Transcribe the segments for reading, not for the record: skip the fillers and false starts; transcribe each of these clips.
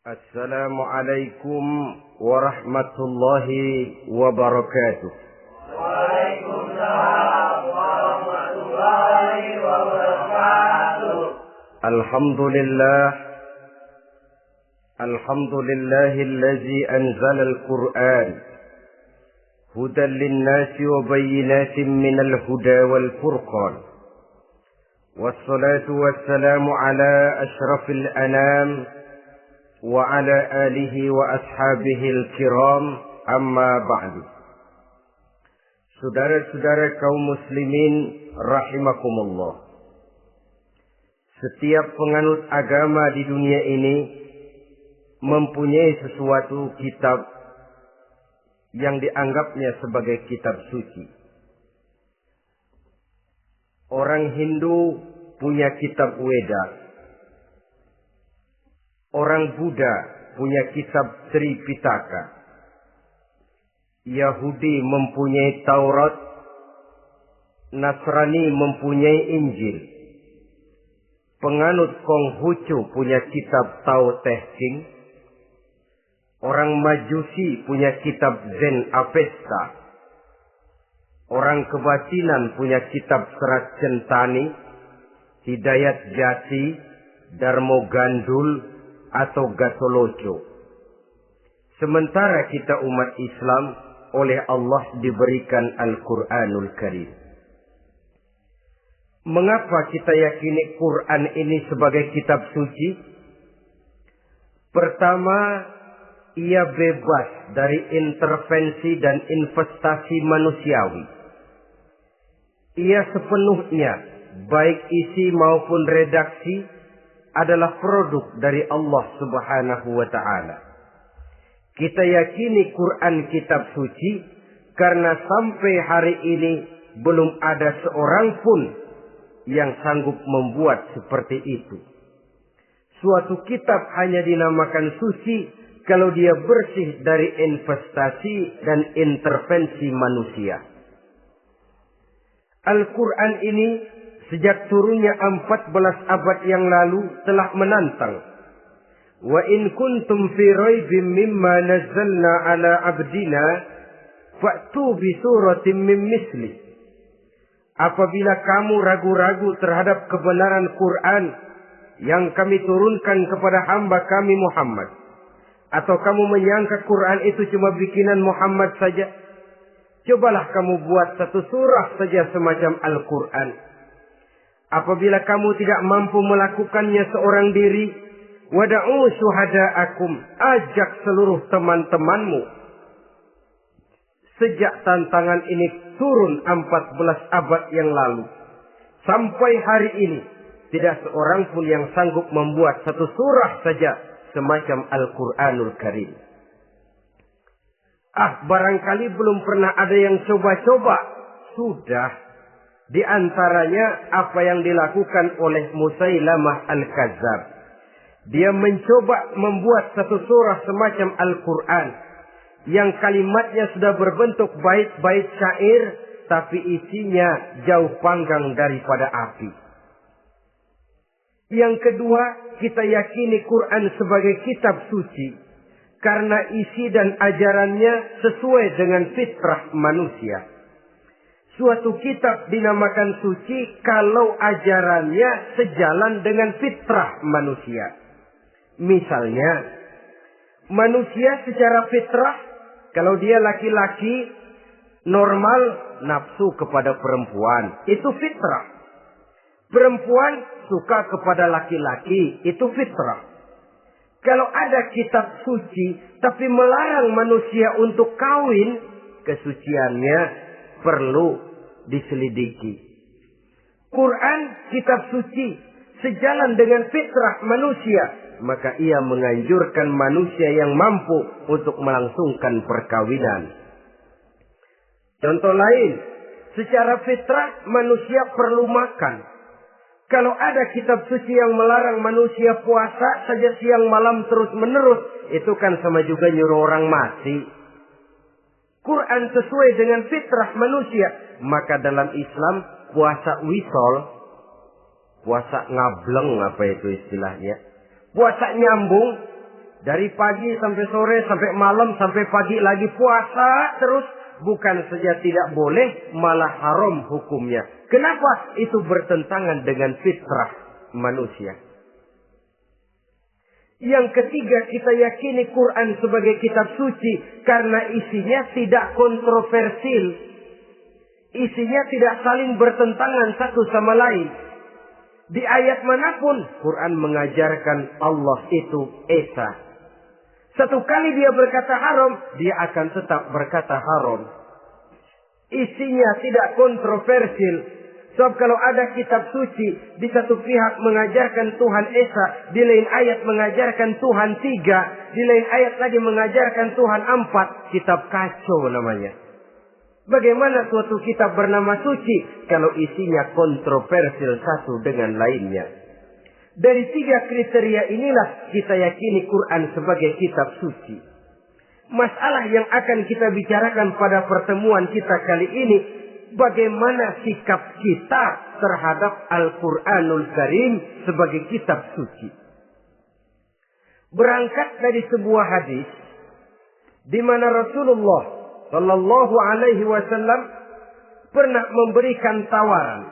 Assalamualaikum warahmatullahi wabarakatuh. Waalaikumsalam warahmatullahi wabarakatuh. Alhamdulillahillazi anzala al-Qur'an hudan lin-nasi wa bayyinatin minal huda wal furqan. Wassalatu wassalamu ala asyrafil anam wa ala alihi wa ashabihil kiram, amma ba'du. Saudara-saudara kaum muslimin rahimakumullah. Setiap penganut agama di dunia ini mempunyai sesuatu kitab yang dianggapnya sebagai kitab suci. Orang Hindu punya kitab Weda. Orang Buddha punya kitab Tripitaka. Yahudi mempunyai Taurat. Nasrani mempunyai Injil. Penganut Konghucu punya kitab Tao Te Ching. Orang Majusi punya kitab Zen Avesta. Orang Kebatinan punya kitab Serat Centani, Hidayat Jati, Darmo Gandul, atau Gatoloco. Sementara kita umat Islam oleh Allah diberikan Al-Quranul Karim. Mengapa kita yakini Quran ini sebagai kitab suci? Pertama, ia bebas dari intervensi dan investasi manusiawi. Ia sepenuhnya, baik isi maupun redaksi, adalah produk dari Allah Subhanahu wa ta'ala. Kita yakini Quran kitab suci karena sampai hari ini belum ada seorang pun yang sanggup membuat seperti itu. Suatu kitab hanya dinamakan suci kalau dia bersih dari investasi dan intervensi manusia. Al-Quran ini sejak turunnya 14 abad yang lalu telah menantang. Wa in kuntum fi raibin mimma nazzalna ala abdina fa'tu bi suratin min misli. Apabila kamu ragu-ragu terhadap kebenaran Quran yang kami turunkan kepada hamba kami Muhammad, atau kamu menyangka Quran itu cuma bikinan Muhammad saja, cobalah kamu buat satu surah saja semacam Al-Quran. Apabila kamu tidak mampu melakukannya seorang diri, wada'u syuhada'akum, ajak seluruh teman-temanmu. Sejak tantangan ini turun 14 abad yang lalu, sampai hari ini, tidak seorang pun yang sanggup membuat satu surah saja semacam Al-Quranul Karim. Barangkali belum pernah ada yang coba-coba. Sudah. Di antaranya apa yang dilakukan oleh Musailamah Al-Kazzab. Dia mencoba membuat satu surah semacam Al-Quran yang kalimatnya sudah berbentuk bait-bait syair, tapi isinya jauh panggang daripada api. Yang kedua, kita yakini Quran sebagai kitab suci karena isi dan ajarannya sesuai dengan fitrah manusia. Suatu kitab dinamakan suci kalau ajarannya sejalan dengan fitrah manusia. Misalnya, manusia secara fitrah, kalau dia laki-laki, normal nafsu kepada perempuan, itu fitrah. Perempuan suka kepada laki-laki, itu fitrah. Kalau ada kitab suci, tapi melarang manusia untuk kawin, kesuciannya perlu diselidiki. Quran kitab suci sejalan dengan fitrah manusia, maka ia menganjurkan manusia yang mampu untuk melangsungkan perkawinan. Contoh lain, secara fitrah manusia perlu makan. Kalau ada kitab suci yang melarang manusia puasa saja siang malam terus menerus, itu kan sama juga nyuruh orang mati. Quran sesuai dengan fitrah manusia. Maka dalam Islam puasa wisol, puasa ngableng, apa itu istilahnya, puasa nyambung, Dari pagi sampai sore, sampai malam, sampai pagi lagi puasa terus. Bukan saja tidak boleh, malah haram hukumnya. Kenapa? Itu bertentangan dengan fitrah manusia. Yang ketiga, kita yakini Quran sebagai kitab suci karena isinya tidak kontroversial. Isinya tidak saling bertentangan satu sama lain. Di ayat manapun, Quran mengajarkan Allah itu Esa. Satu kali dia berkata haram, dia akan tetap berkata haram. Isinya tidak kontroversial. Sebab kalau ada kitab suci, di satu pihak mengajarkan Tuhan Esa, di lain ayat mengajarkan Tuhan 3, di lain ayat lagi mengajarkan Tuhan 4, kitab kacau namanya. Bagaimana suatu kitab bernama suci kalau isinya kontroversial satu dengan lainnya? Dari 3 kriteria inilah kita yakini Quran sebagai kitab suci. Masalah yang akan kita bicarakan pada pertemuan kita kali ini, bagaimana sikap kita terhadap Al-Quranul Karim sebagai kitab suci. Berangkat dari sebuah hadis di mana Rasulullah Sallallahu Alaihi Wasallam pernah memberikan tawaran.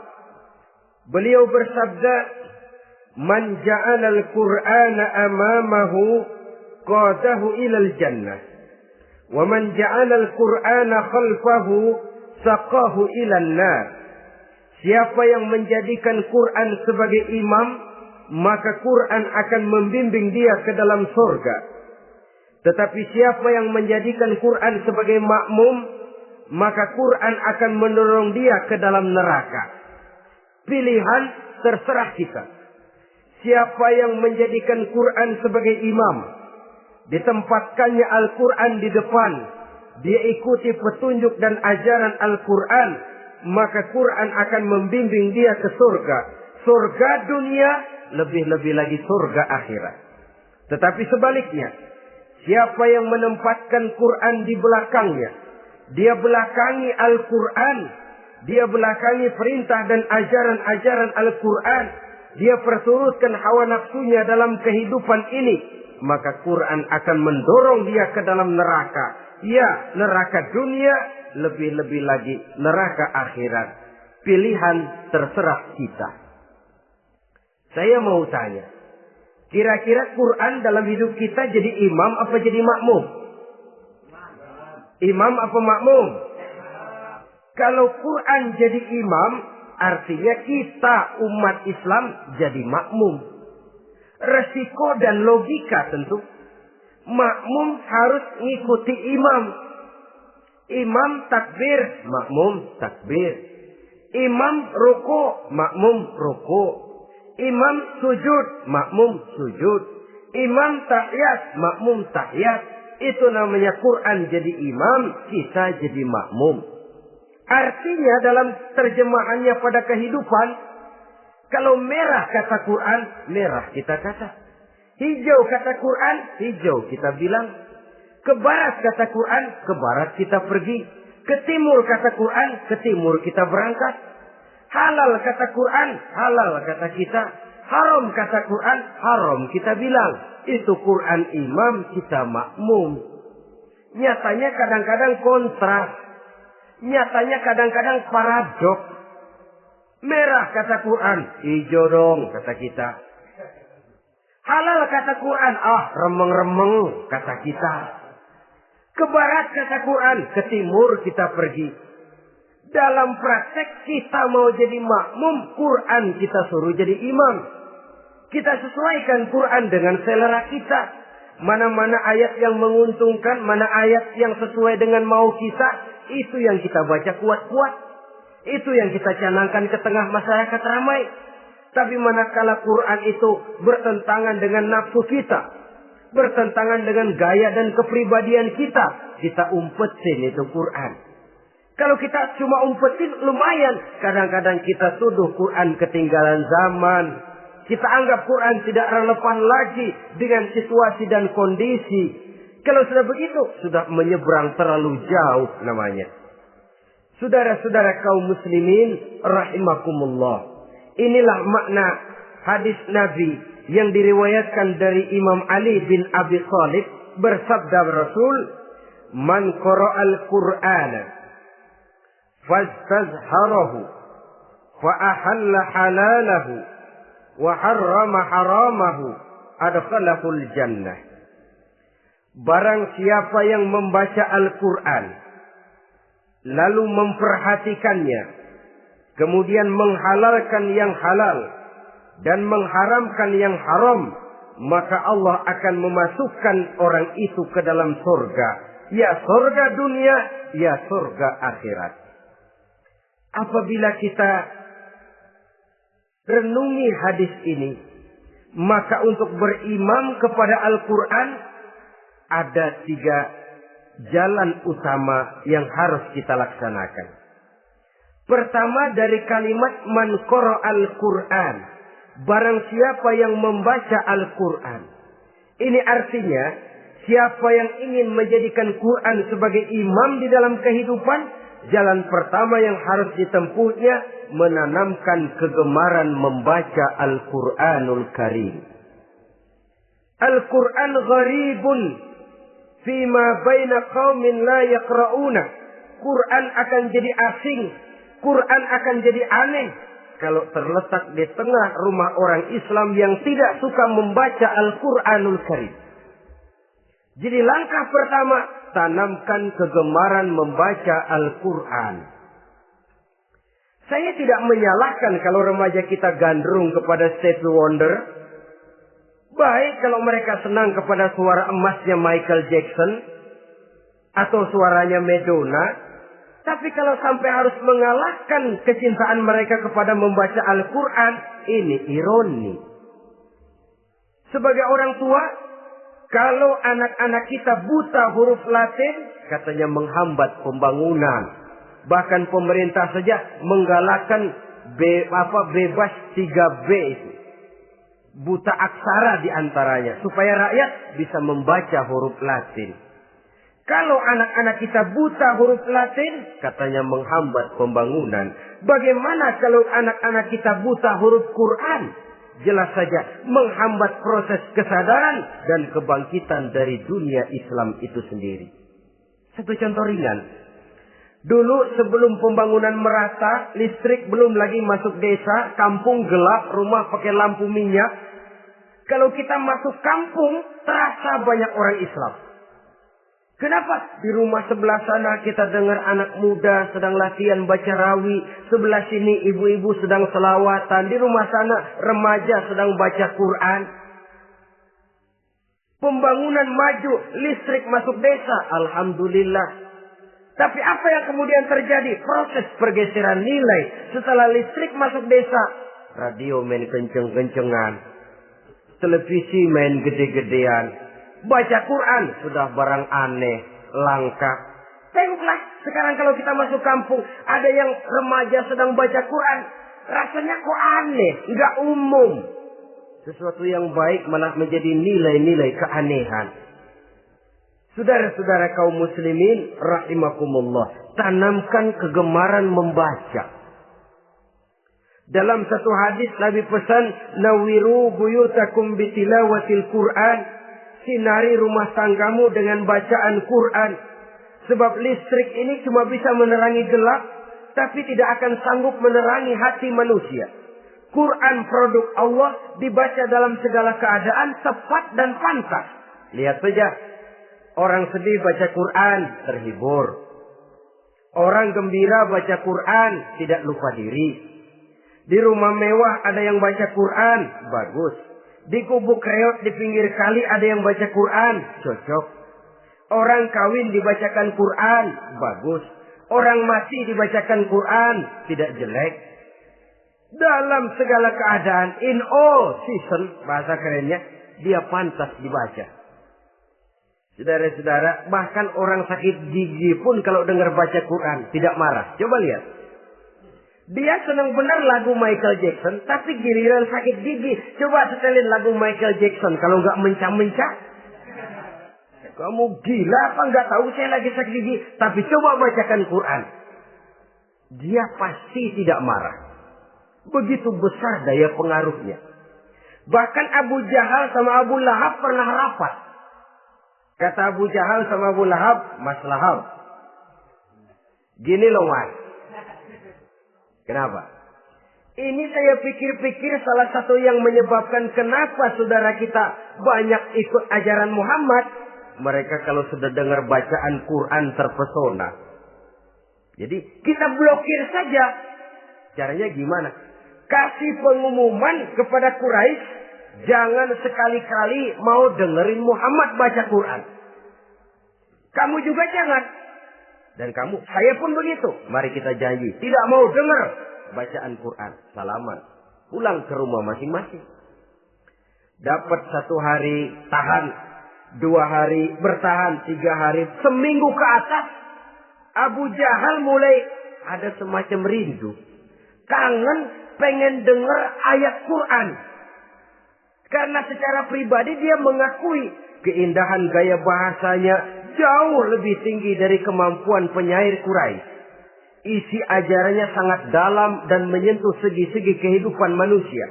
Beliau bersabda, "Man ja'ala al-Qur'ana amamahu qadahu ilal jannah, wa man ja'ala al-Qur'ana khalfahu saqahu ilan nar." Siapa yang menjadikan Quran sebagai imam, maka Quran akan membimbing dia ke dalam surga. Tetapi siapa yang menjadikan Quran sebagai makmum, maka Quran akan mendorong dia ke dalam neraka. Pilihan terserah kita. Siapa yang menjadikan Quran sebagai imam, ditempatkannya Al-Quran di depan, dia ikuti petunjuk dan ajaran Al-Quran, maka Quran akan membimbing dia ke surga. Surga dunia, lebih-lebih lagi surga akhirat. Tetapi sebaliknya, siapa yang menempatkan Quran di belakangnya, dia belakangi Al-Quran, dia belakangi perintah dan ajaran-ajaran Al-Quran, dia perturutkan hawa nafsunya dalam kehidupan ini, maka Quran akan mendorong dia ke dalam neraka. Ya, neraka dunia, lebih-lebih lagi neraka akhirat. Pilihan terserah kita. Saya mau tanya, kira-kira Quran dalam hidup kita jadi imam apa jadi makmum? Imam apa makmum? Kalau Quran jadi imam, artinya kita umat Islam jadi makmum. Resiko dan logika tentu. Makmum harus ngikuti imam. Imam takbir, makmum takbir. Imam ruku, makmum ruku. Imam sujud, makmum sujud. Imam tahiyat, makmum tahiyat. Itu namanya Quran jadi imam, kita jadi makmum. Artinya dalam terjemahannya pada kehidupan, kalau merah kata Quran, merah kita kata. Hijau kata Quran, hijau kita bilang. Ke barat kata Quran, ke barat kita pergi. Ke timur kata Quran, ke timur kita berangkat. Halal kata Quran, halal kata kita. Haram kata Quran, haram kita bilang. Itu Quran imam, kita makmum. Nyatanya kadang-kadang kontras. Nyatanya kadang-kadang paradok. Merah kata Quran, hijau dong kata kita. Halal kata Quran, remeng-remeng kata kita. Ke barat kata Quran, ke timur kita pergi. Dalam praktek kita mau jadi makmum, Quran kita suruh jadi imam. Kita sesuaikan Quran dengan selera kita. Mana-mana ayat yang menguntungkan, mana ayat yang sesuai dengan mau kita, itu yang kita baca kuat-kuat. Itu yang kita canangkan ke tengah masyarakat ramai. Tapi manakala Quran itu bertentangan dengan nafsu kita, bertentangan dengan gaya dan kepribadian kita, kita umpetin itu Quran. Kalau kita cuma umpetin lumayan, kadang-kadang kita tuduh Quran ketinggalan zaman. Kita anggap Quran tidak relevan lagi dengan situasi dan kondisi. Kalau sudah begitu, sudah menyeberang terlalu jauh namanya. Saudara-saudara kaum muslimin rahimakumullah. Inilah makna hadis Nabi yang diriwayatkan dari Imam Ali bin Abi Thalib, bersabda Rasul, "Man qara'al Qur'ana fastazharahu fa ahalla halalahu wa harrama haramahu adkhalahul jannah." Barang siapa yang membaca Al-Quran lalu memperhatikannya, kemudian menghalalkan yang halal dan mengharamkan yang haram, maka Allah akan memasukkan orang itu ke dalam surga. Ya surga dunia, ya surga akhirat. Apabila kita renungi hadis ini, maka untuk berimam kepada Al-Quran ada 3 jalan utama yang harus kita laksanakan. Pertama, dari kalimat man qara'al Qur'an, barang siapa yang membaca Al-Quran. Ini artinya siapa yang ingin menjadikan Quran sebagai imam di dalam kehidupan, jalan pertama yang harus ditempuhnya menanamkan kegemaran membaca Al-Quranul Karim. Al-Quran gharibun fima baina qaumin la yaqra'una. Quran akan jadi asing, Quran akan jadi aneh kalau terletak di tengah rumah orang Islam yang tidak suka membaca Al-Quranul Karim. Jadi langkah pertama, tanamkan kegemaran membaca Al-Quran. Saya tidak menyalahkan kalau remaja kita gandrung kepada Stevie Wonder. Baik kalau mereka senang kepada suara emasnya Michael Jackson atau suaranya Madonna. Tapi kalau sampai harus mengalahkan kecintaan mereka kepada membaca Al-Quran, ini ironi. Sebagai orang tua, kalau anak-anak kita buta huruf Latin, katanya menghambat pembangunan. Bahkan pemerintah saja menggalakkan bebas 3B itu. Buta aksara diantaranya, supaya rakyat bisa membaca huruf Latin. Kalau anak-anak kita buta huruf Latin, katanya menghambat pembangunan. Bagaimana kalau anak-anak kita buta huruf Quran? Jelas saja menghambat proses kesadaran dan kebangkitan dari dunia Islam itu sendiri. Satu contoh ringan. Dulu sebelum pembangunan merata, listrik belum lagi masuk desa, kampung gelap, rumah pakai lampu minyak. Kalau kita masuk kampung, terasa banyak orang Islam. Kenapa? Di rumah sebelah sana kita dengar anak muda sedang latihan baca rawi. Sebelah sini ibu-ibu sedang selawatan. Di rumah sana remaja sedang baca Quran. Pembangunan maju, listrik masuk desa. Alhamdulillah. Tapi apa yang kemudian terjadi? Proses pergeseran nilai. Setelah listrik masuk desa, radio main kenceng-kencengan. Televisi main gede-gedean. Baca Quran sudah barang aneh, langka. Tengoklah sekarang kalau kita masuk kampung, ada yang remaja sedang baca Quran. Rasanya kok aneh, nggak umum. Sesuatu yang baik malah menjadi nilai-nilai keanehan. Saudara-saudara kaum muslimin rahimakumullah, tanamkan kegemaran membaca. Dalam satu hadis Nabi pesan, nawiru buyutakum bitilawatil Quran. Sinari rumah tanggamu dengan bacaan Quran. Sebab listrik ini cuma bisa menerangi gelap, tapi tidak akan sanggup menerangi hati manusia. Quran produk Allah dibaca dalam segala keadaan, tepat dan pantas. Lihat saja, orang sedih baca Quran, terhibur. Orang gembira baca Quran, tidak lupa diri. Di rumah mewah ada yang baca Quran, bagus. Di gubuk reot di pinggir kali ada yang baca Quran, cocok. Orang kawin dibacakan Quran, bagus. Orang mati dibacakan Quran, tidak jelek. Dalam segala keadaan, in all season, bahasa kerennya, dia pantas dibaca. Saudara-saudara, bahkan orang sakit gigi pun kalau dengar baca Quran, tidak marah. Coba lihat. Dia senang benar lagu Michael Jackson, tapi giliran sakit gigi, coba setelin lagu Michael Jackson. Kalau nggak mencah-mencah, kamu gila apa nggak tahu saya lagi sakit gigi? Tapi coba bacakan Quran, dia pasti tidak marah. Begitu besar daya pengaruhnya. Bahkan Abu Jahal sama Abu Lahab pernah rapat. Kata Abu Jahal sama Abu Lahab, Mas Lahab, gini loh Mas. Kenapa? Ini saya pikir-pikir salah satu yang menyebabkan kenapa saudara kita banyak ikut ajaran Muhammad. Mereka kalau sudah dengar bacaan Quran terpesona. Jadi kita blokir saja. Caranya gimana? Kasih pengumuman kepada Quraisy, jangan sekali-kali mau dengerin Muhammad baca Quran. Kamu juga jangan. Dan kamu, saya pun begitu. Mari kita janji, tidak mau dengar bacaan Quran. Salaman. Pulang ke rumah masing-masing. Dapat 1 hari tahan, 2 hari bertahan, 3 hari, seminggu ke atas. Abu Jahal mulai ada semacam rindu. Kangen pengen dengar ayat Quran. Karena secara pribadi dia mengakui keindahan gaya bahasanya jauh lebih tinggi dari kemampuan penyair Quraisy. Isi ajarannya sangat dalam dan menyentuh segi-segi kehidupan manusia.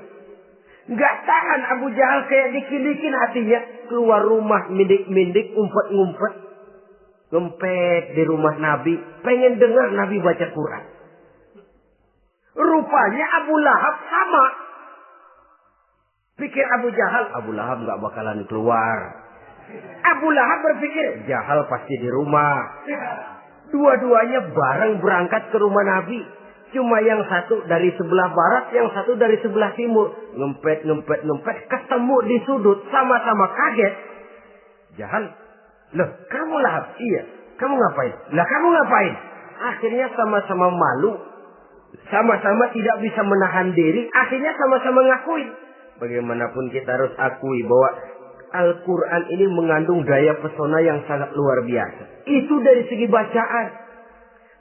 Nggak tahan Abu Jahal kayak dikilikin hatinya. Keluar rumah mindik-mindik, umpet-ngumpet. Ngempet di rumah Nabi. Pengen dengar Nabi baca Quran. Rupanya Abu Lahab sama. Pikir Abu Jahal, Abu Lahab nggak bakalan keluar. Abu Lahab berpikir, Jahal pasti di rumah. Dua-duanya bareng berangkat ke rumah Nabi. Cuma yang satu dari sebelah barat, yang satu dari sebelah timur. Ngempet, ketemu di sudut, sama-sama kaget. Jahal, loh kamu Lahab? Iya, kamu ngapain? Lah kamu ngapain? Akhirnya sama-sama malu. Sama-sama tidak bisa menahan diri. Akhirnya sama-sama ngakuin. Bagaimanapun kita harus akui bahwa Al-Quran ini mengandung daya pesona yang sangat luar biasa. Itu dari segi bacaan.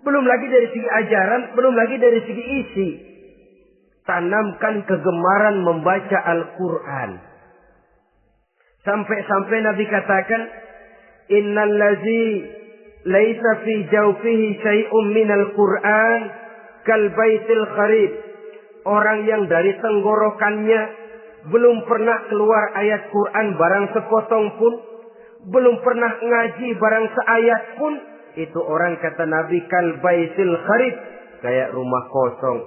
Belum lagi dari segi ajaran. Belum lagi dari segi isi. Tanamkan kegemaran membaca Al-Quran. Sampai-sampai Nabi katakan, Innal ladzi laisa fi jawfihi syai'un minal Quran kal baitil kharib. Orang yang dari tenggorokannya belum pernah keluar ayat Quran barang sepotong pun. Belum pernah ngaji barang seayat pun. Itu orang kata Nabi kal baitil kharib. Kayak rumah kosong.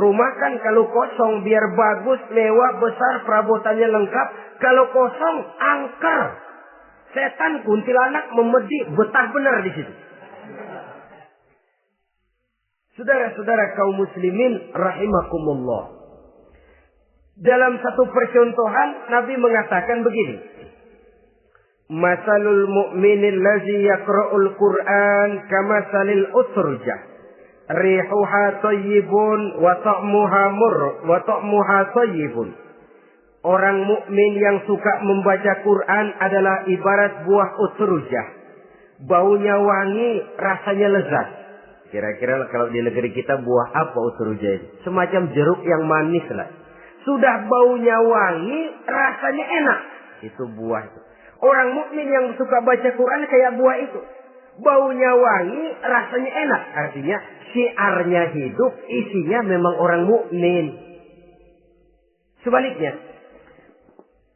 Rumah kan kalau kosong biar bagus, mewah, besar, perabotannya lengkap. Kalau kosong, angker. Setan, kuntilanak, memedi, betah benar di situ. Saudara-saudara kaum muslimin rahimakumullah. Dalam satu percontohan Nabi mengatakan begini. Masalul mu'minil ladzi yaqra'ul Qur'an kamasalil utrujah. Rihuha thayyibun wa ta'muha thayyibun. Orang mukmin yang suka membaca Quran adalah ibarat buah utrujah. Baunya wangi, rasanya lezat. Kira-kira kalau di negeri kita buah apa utrujah itu? Semacam jeruk yang manis lah. Sudah baunya wangi, rasanya enak. Itu buah itu. Orang mukmin yang suka baca Quran kayak buah itu. Baunya wangi, rasanya enak. Artinya syiarnya hidup, isinya memang orang mukmin. Sebaliknya,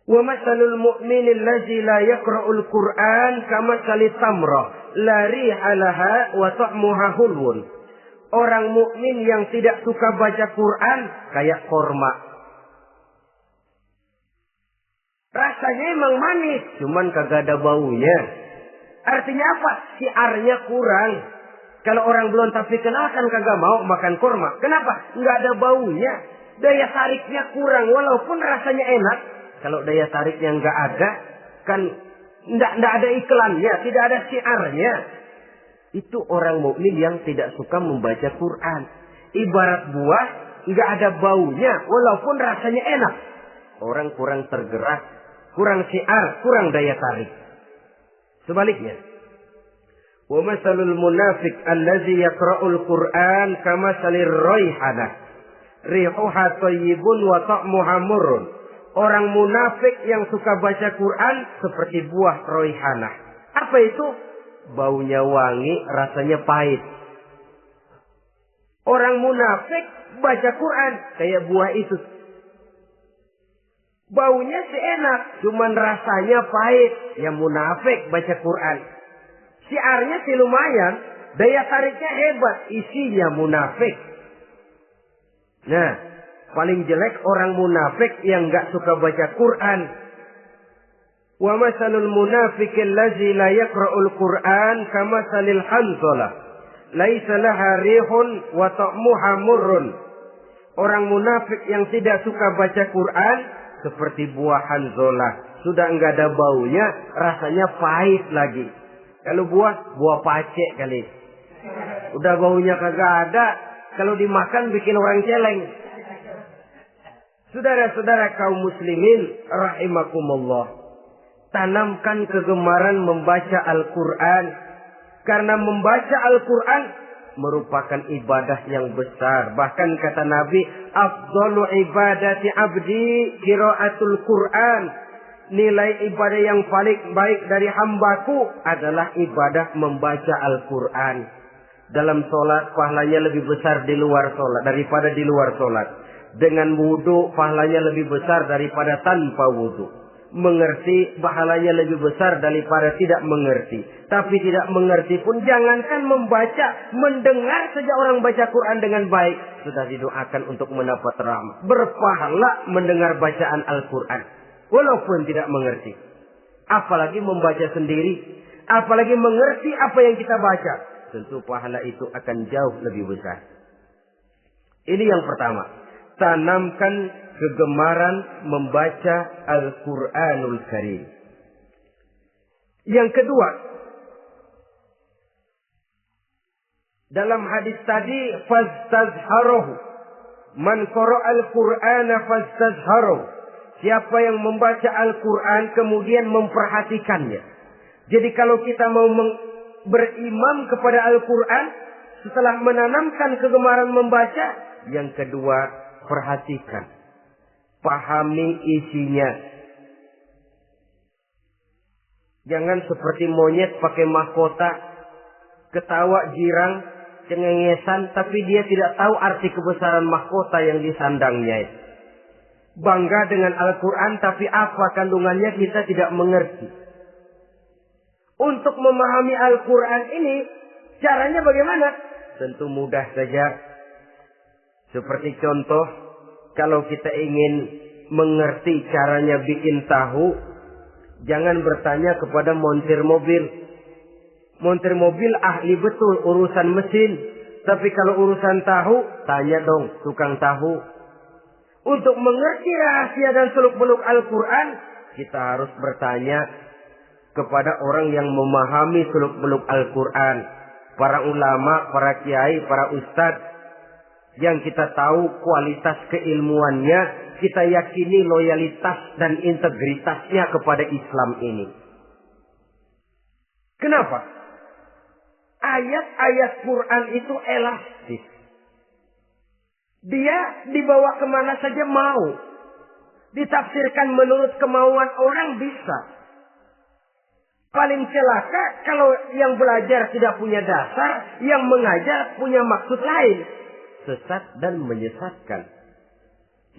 wa masalul mu'minil ladzi la yaqra'ul Qur'an kamasalit tamrah la riha laha wa ta'muha hulwun. Orang mukmin yang tidak suka baca Quran kayak korma. Rasanya emang manis, cuman kagak ada baunya. Artinya apa? Syiarnya kurang. Kalau orang belum tapi kenal kan kagak mau makan kurma. Kenapa? Nggak ada baunya. Daya tariknya kurang, walaupun rasanya enak. Kalau daya tariknya nggak ada, kan nggak ada iklannya, tidak ada syiarnya. Itu orang mukmin yang tidak suka membaca Quran. Ibarat buah, nggak ada baunya, walaupun rasanya enak. Orang kurang tergerak, kurang syiar, kurang daya tarik. Sebaliknya, wa masalul munafiq allazi yaqra'ul Qur'an kamasalir raihanah. Rihuha thayyibun wa ta'muha murrun. Orang munafik yang suka baca Quran seperti buah raihanah. Apa itu? Baunya wangi, rasanya pahit. Orang munafik baca Quran kayak buah itu. Baunya sih enak, cuman rasanya pahit. Ya munafik baca Quran. Syiarnya sih lumayan, daya tariknya hebat, isinya munafik. Nah, paling jelek orang munafik yang nggak suka baca Quran. Wa masalul munafiqil ladzi la yaqra'ul Qur'an kamasalil hanzalah. Laisa laha rihun wa ta'muha murrun. Orang munafik yang tidak suka baca Quran seperti buah hanzalah. Sudah enggak ada baunya, rasanya pahit lagi. Kalau buah pacek kali. Udah baunya kagak ada, kalau dimakan bikin orang celeng. Saudara-saudara kaum muslimin rahimakumullah. Tanamkan kegemaran membaca Al-Quran. Karena membaca Al-Quran merupakan ibadah yang besar. Bahkan kata Nabi, afdalu ibadati abdi qiraatul Quran. Nilai ibadah yang paling baik dari hambaku adalah ibadah membaca Al-Quran. Dalam sholat pahalanya lebih besar di luar sholat daripada di luar sholat. Dengan wudu pahalanya lebih besar daripada tanpa wudu. Mengerti pahalanya lebih besar daripada tidak mengerti. Tapi tidak mengerti pun jangankan membaca, mendengar saja orang baca Quran dengan baik sudah didoakan untuk mendapat rahmat. Berpahala mendengar bacaan Al-Quran walaupun tidak mengerti. Apalagi membaca sendiri, apalagi mengerti apa yang kita baca. Tentu pahala itu akan jauh lebih besar. Ini yang pertama. Tanamkan kegemaran membaca Al-Quranul Karim. Yang kedua, dalam hadis tadi, fastazharuhu. Man qara'al Qur'ana fastazharuhu. Siapa yang membaca Al-Quran kemudian memperhatikannya. Jadi kalau kita mau berimam kepada Al-Quran, setelah menanamkan kegemaran membaca, yang kedua, perhatikan. Pahami isinya. Jangan seperti monyet pakai mahkota, ketawa girang, cengengesan, tapi dia tidak tahu arti kebesaran mahkota yang disandangnya. Bangga dengan Al-Quran, tapi apa kandungannya kita tidak mengerti. Untuk memahami Al-Quran ini, caranya bagaimana? Tentu mudah saja. Seperti contoh, kalau kita ingin mengerti caranya bikin tahu, jangan bertanya kepada montir mobil. Montir mobil ahli betul urusan mesin. Tapi kalau urusan tahu, tanya dong tukang tahu. Untuk mengerti rahasia dan seluk-beluk Al-Quran, kita harus bertanya kepada orang yang memahami seluk-beluk Al-Quran. Para ulama, para kiai, para ustadz. Yang kita tahu kualitas keilmuannya, kita yakini loyalitas dan integritasnya kepada Islam ini. Kenapa? Ayat-ayat Quran itu elastis. Dia dibawa kemana saja mau. Ditafsirkan menurut kemauan orang bisa. Paling celaka kalau yang belajar tidak punya dasar, yang mengajar punya maksud lain. Sesat dan menyesatkan.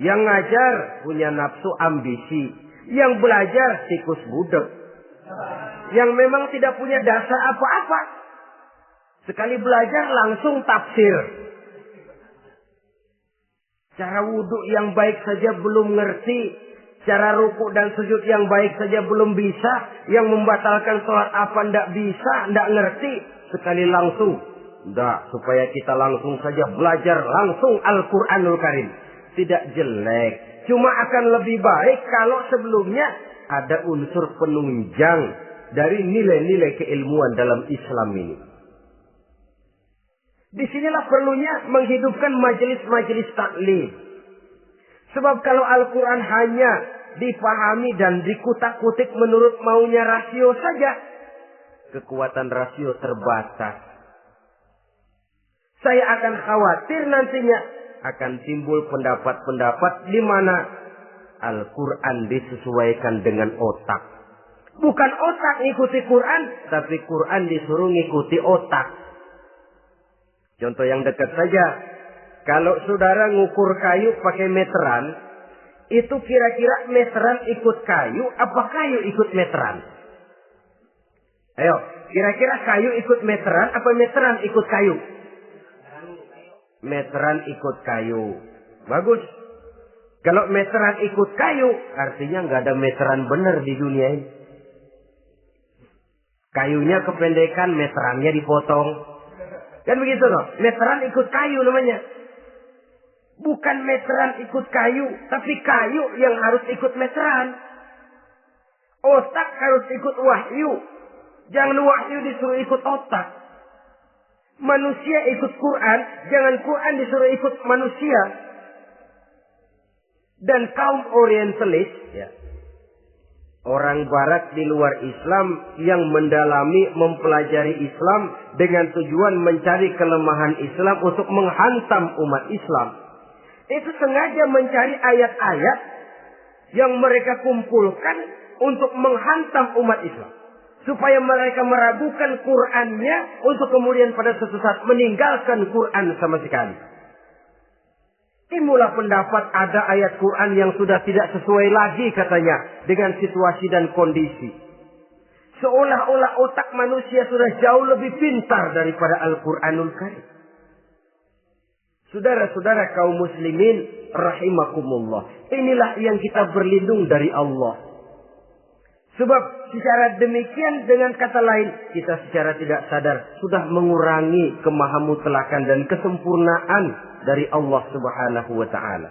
Yang ngajar punya nafsu ambisi. Yang belajar tikus budak. Yang memang tidak punya dasar apa-apa. Sekali belajar langsung tafsir. Cara wudhu yang baik saja belum ngerti. Cara ruku dan sujud yang baik saja belum bisa. Yang membatalkan sholat apa ndak bisa, ndak ngerti. Sekali langsung. Enggak, supaya kita langsung saja belajar langsung Al-Quranul Karim. Tidak jelek. Cuma akan lebih baik kalau sebelumnya ada unsur penunjang dari nilai-nilai keilmuan dalam Islam ini. Disinilah perlunya menghidupkan majelis-majelis taklim. Sebab kalau Al-Quran hanya dipahami dan dikutak-kutik menurut maunya rasio saja, kekuatan rasio terbatas. Saya akan khawatir nantinya akan timbul pendapat-pendapat di mana Al-Quran disesuaikan dengan otak. Bukan otak ngikuti Quran, tapi Quran disuruh ngikuti otak. Contoh yang dekat saja. Kalau saudara ngukur kayu pakai meteran, itu kira-kira meteran ikut kayu, apa kayu ikut meteran? Ayo, kira-kira kayu ikut meteran, apa meteran ikut kayu? Meteran ikut kayu. Bagus. Kalau meteran ikut kayu, artinya nggak ada meteran benar di dunia ini. Kayunya kependekan, meterannya dipotong. Kan begitu loh. Meteran ikut kayu namanya. Bukan meteran ikut kayu, tapi kayu yang harus ikut meteran. Otak harus ikut wahyu. Jangan wahyu disuruh ikut otak. Manusia ikut Quran, jangan Quran disuruh ikut manusia. Dan kaum orientalis, ya, orang barat di luar Islam yang mendalami, mempelajari Islam dengan tujuan mencari kelemahan Islam untuk menghantam umat Islam. Itu sengaja mencari ayat-ayat yang mereka kumpulkan untuk menghantam umat Islam. Supaya mereka meragukan Qur'annya untuk kemudian pada suatu saat meninggalkan Qur'an sama sekali. Timbullah pendapat ada ayat Quran yang sudah tidak sesuai lagi katanya dengan situasi dan kondisi. Seolah-olah otak manusia sudah jauh lebih pintar daripada Al-Quranul Karim. Saudara-saudara kaum muslimin rahimakumullah. Inilah yang kita berlindung dari Allah. Sebab secara demikian dengan kata lain kita secara tidak sadar sudah mengurangi kemahamutlakan dan kesempurnaan dari Allah Subhanahu wa ta'ala.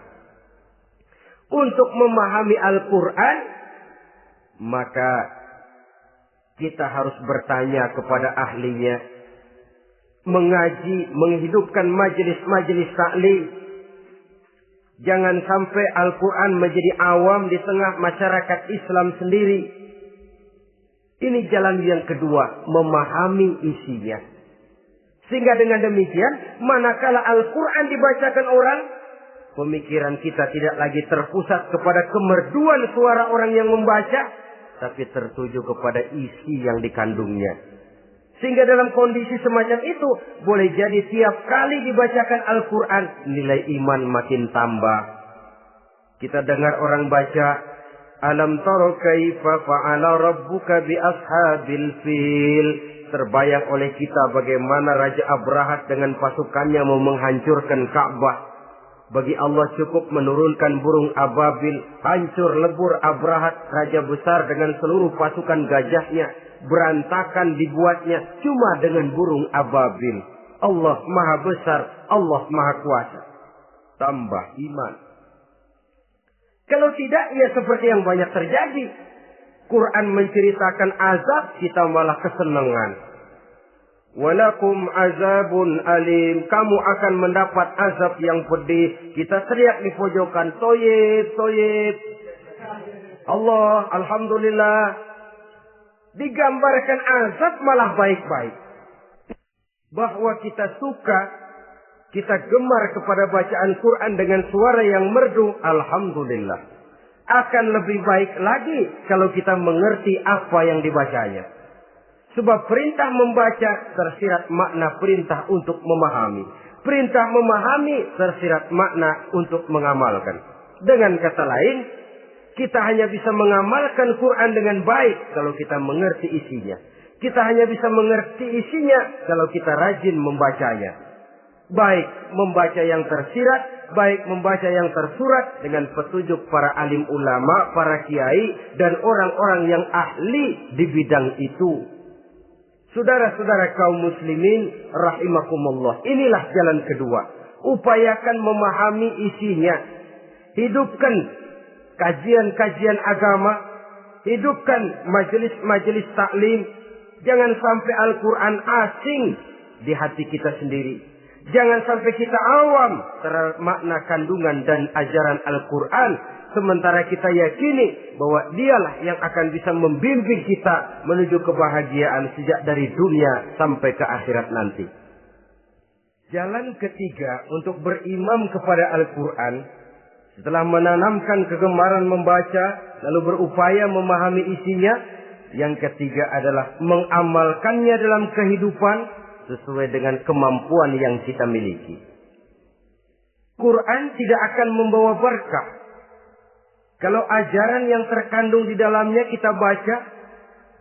Untuk memahami Al-Quran, maka kita harus bertanya kepada ahlinya. Mengaji, menghidupkan majelis-majelis taklim. Jangan sampai Al-Quran menjadi awam di tengah masyarakat Islam sendiri. Ini jalan yang kedua, memahami isinya. Sehingga dengan demikian, manakala Al-Quran dibacakan orang, pemikiran kita tidak lagi terpusat kepada kemerduan suara orang yang membaca, tapi tertuju kepada isi yang dikandungnya. Sehingga dalam kondisi semacam itu, boleh jadi tiap kali dibacakan Al-Quran, nilai iman makin tambah. Kita dengar orang baca, Alam taro kaifa fa'ala rabbuka bi ashabil fil. Terbayang oleh kita bagaimana Raja Abrahat dengan pasukannya mau menghancurkan Ka'bah. Bagi Allah cukup menurunkan burung ababil. Hancur lebur Abrahat, raja besar dengan seluruh pasukan gajahnya. Berantakan dibuatnya cuma dengan burung ababil. Allah maha besar, Allah maha kuasa. Tambah iman. Kalau tidak, ya seperti yang banyak terjadi. Quran menceritakan azab, kita malah kesenangan. Walakum azabun alim. Kamu akan mendapat azab yang pedih. Kita teriak di pojokan, toyib, toyib. Allah, alhamdulillah. Digambarkan azab malah baik-baik. Bahwa kita suka, kita gemar kepada bacaan Quran dengan suara yang merdu, alhamdulillah. Akan lebih baik lagi kalau kita mengerti apa yang dibacanya. Sebab perintah membaca tersirat makna perintah untuk memahami. Perintah memahami tersirat makna untuk mengamalkan. Dengan kata lain, kita hanya bisa mengamalkan Quran dengan baik kalau kita mengerti isinya. Kita hanya bisa mengerti isinya kalau kita rajin membacanya. Baik membaca yang tersirat, baik membaca yang tersurat dengan petunjuk para alim ulama, para kiai, dan orang-orang yang ahli di bidang itu. Saudara-saudara kaum muslimin rahimakumullah. Inilah jalan kedua. Upayakan memahami isinya. Hidupkan kajian-kajian agama. Hidupkan majelis-majelis taklim. Jangan sampai Al-Quran asing di hati kita sendiri. Jangan sampai kita awam terhadap makna kandungan dan ajaran Al-Quran. Sementara kita yakini bahwa dialah yang akan bisa membimbing kita menuju kebahagiaan sejak dari dunia sampai ke akhirat nanti. Jalan ketiga untuk berimam kepada Al-Quran. Setelah menanamkan kegemaran membaca, lalu berupaya memahami isinya. Yang ketiga adalah mengamalkannya dalam kehidupan sesuai dengan kemampuan yang kita miliki. Quran tidak akan membawa berkah Kalau ajaran yang terkandung di dalamnya kita baca,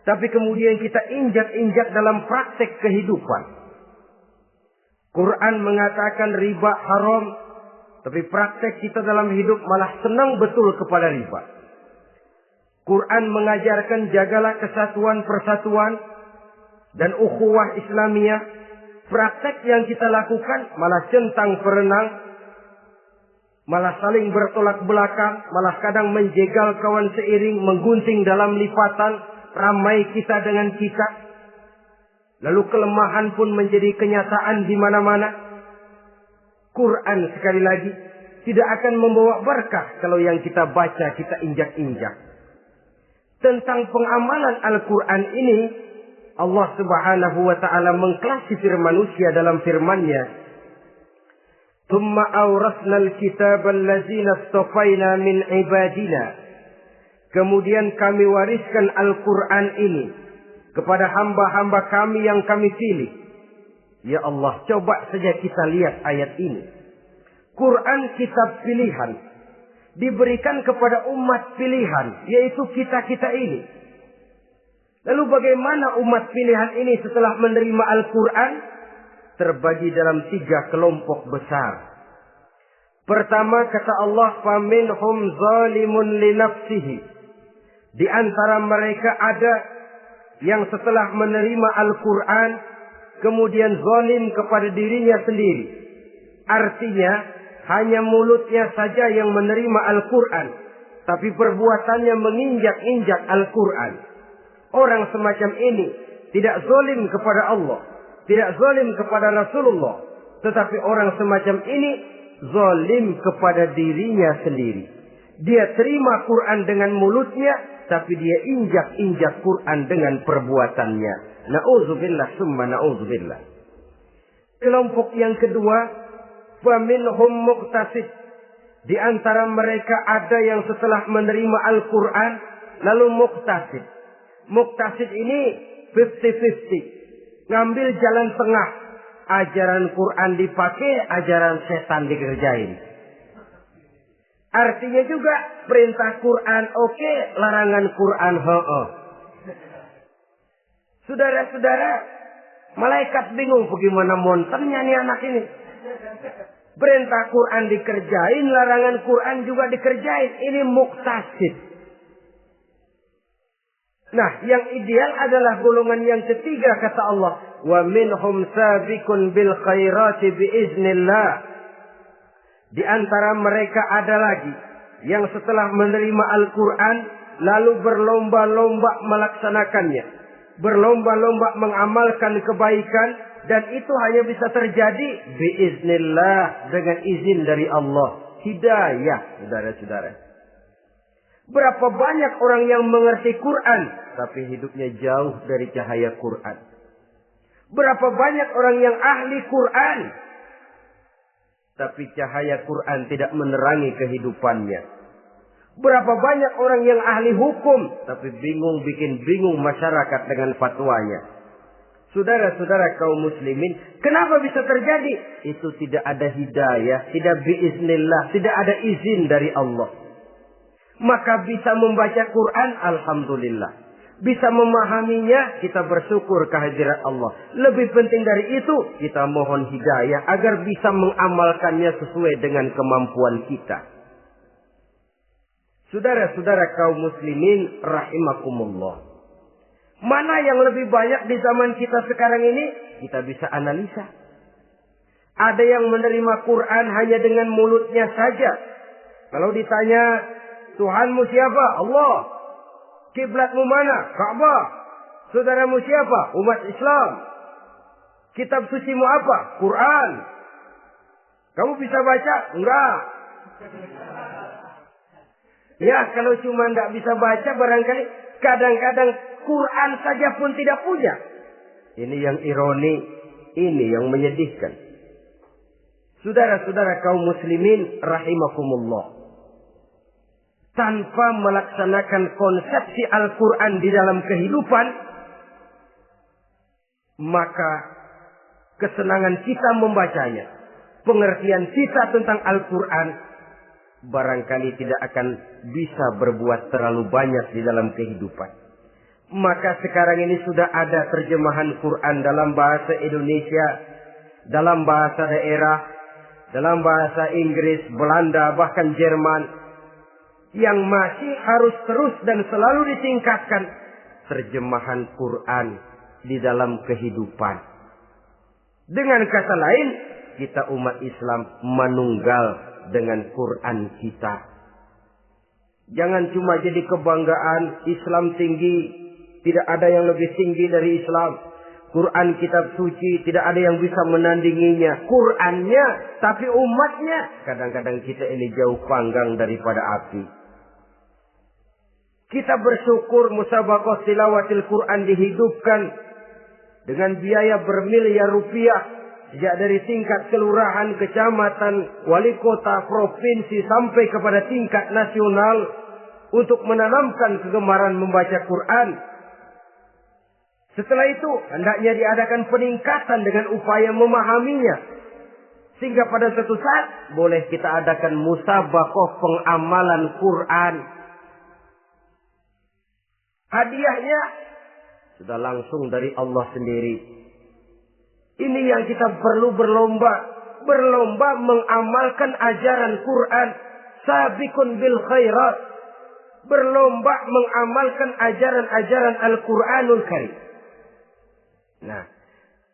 tapi kemudian kita injak-injak dalam praktek kehidupan. Quran mengatakan riba haram, tapi praktek kita dalam hidup malah senang betul kepada riba. Quran mengajarkan jagalah kesatuan persatuan dan ukhuwah Islamiyah. Praktek yang kita lakukan malah centang perenang, malah saling bertolak belakang, malah kadang menjegal kawan seiring, menggunting dalam lipatan, ramai kita dengan kita. Lalu kelemahan pun menjadi kenyataan di mana-mana. Quran sekali lagi tidak akan membawa berkah kalau yang kita baca kita injak-injak. Tentang pengamalan Al-Quran ini, Allah Subhanahu wa ta'ala mengklasifikasi manusia dalam firman-Nya. Tsumma awrasna al-kitaba allazina istafaina min ibadina. Kemudian kami wariskan Al-Quran ini kepada hamba-hamba kami yang kami pilih. Ya Allah, coba saja kita lihat ayat ini. Quran kitab pilihan, diberikan kepada umat pilihan, yaitu kita-kita ini. Lalu bagaimana umat pilihan ini setelah menerima Al-Quran? Terbagi dalam 3 kelompok besar. Pertama kata Allah, faminhum zalimun li nafsihi. Di antara mereka ada yang setelah menerima Al-Quran kemudian zalim kepada dirinya sendiri. Artinya hanya mulutnya saja yang menerima Al-Quran, tapi perbuatannya menginjak-injak Al-Quran. Orang semacam ini tidak zalim kepada Allah, tidak zalim kepada Rasulullah, tetapi orang semacam ini zalim kepada dirinya sendiri. Dia terima Quran dengan mulutnya, tapi dia injak-injak Quran dengan perbuatannya. Na'udzubillah summa na'udzubillah. Kelompok yang kedua, faminhum muqtasid. Di antara mereka ada yang setelah menerima Al-Quran lalu muqtasid. Muqtasid ini 50-50. Ngambil jalan tengah. Ajaran Quran dipakai, ajaran setan dikerjain. Artinya juga perintah Quran oke, larangan Quran ho-oh. Saudara-saudara, malaikat bingung bagaimana monternya nih anak ini. Perintah Quran dikerjain, larangan Quran juga dikerjain. Ini muqtasid. Nah, yang ideal adalah golongan yang ketiga kata Allah, wa minhum sabiqun bil khairati biiznillah. Di antara mereka ada lagi yang setelah menerima Al-Quran lalu berlomba-lomba melaksanakannya, berlomba-lomba mengamalkan kebaikan, dan itu hanya bisa terjadi biiznillah, dengan izin dari Allah. Hidayah, saudara-saudara. Berapa banyak orang yang mengerti Quran tapi hidupnya jauh dari cahaya Quran. Berapa banyak orang yang ahli Quran tapi cahaya Quran tidak menerangi kehidupannya. Berapa banyak orang yang ahli hukum tapi bikin bingung masyarakat dengan fatwanya. Saudara-saudara kaum muslimin, kenapa bisa terjadi? Itu tidak ada hidayah, tidak biiznillah, tidak ada izin dari Allah. Maka bisa membaca Quran, alhamdulillah. Bisa memahaminya, kita bersyukur kehadirat Allah. Lebih penting dari itu, kita mohon hidayah agar bisa mengamalkannya sesuai dengan kemampuan kita. Saudara-saudara kaum muslimin rahimakumullah. Mana yang lebih banyak di zaman kita sekarang ini? Kita bisa analisa. Ada yang menerima Quran hanya dengan mulutnya saja. Kalau ditanya, Tuhanmu siapa? Allah. Kiblatmu mana? Ka'bah. Saudaramu siapa? Umat Islam. Kitab sucimu apa? Quran. Kamu bisa baca? Enggak. Ya, kalau cuma enggak bisa baca, barangkali kadang-kadang Quran saja pun tidak punya. Ini yang ironi, ini yang menyedihkan. Saudara-saudara kaum muslimin rahimakumullah. Tanpa melaksanakan konsepsi Al-Quran di dalam kehidupan, maka kesenangan kita membacanya, pengertian kita tentang Al-Quran barangkali tidak akan bisa berbuat terlalu banyak di dalam kehidupan. Maka sekarang ini sudah ada terjemahan Quran dalam bahasa Indonesia, dalam bahasa daerah, dalam bahasa Inggris, Belanda, bahkan Jerman, yang masih harus terus dan selalu ditingkatkan terjemahan Quran di dalam kehidupan. Dengan kata lain, kita umat Islam menunggal dengan Quran kita. Jangan cuma jadi kebanggaan Islam tinggi, tidak ada yang lebih tinggi dari Islam. Quran kitab suci, tidak ada yang bisa menandinginya. Qurannya, tapi umatnya, kadang-kadang kita ini jauh panggang daripada api. Kita bersyukur musabaqah tilawatil Quran dihidupkan dengan biaya bermiliar rupiah. Sejak dari tingkat kelurahan, kecamatan, wali kota, provinsi, sampai kepada tingkat nasional. Untuk menanamkan kegemaran membaca Quran. Setelah itu, hendaknya diadakan peningkatan dengan upaya memahaminya. Sehingga pada suatu saat, boleh kita adakan musabaqah pengamalan Quran. Hadiahnya sudah langsung dari Allah sendiri. Ini yang kita perlu berlomba. Berlomba mengamalkan ajaran Quran. Sabiqun bil khairat. Berlomba mengamalkan ajaran-ajaran Al-Quranul Karim. Nah,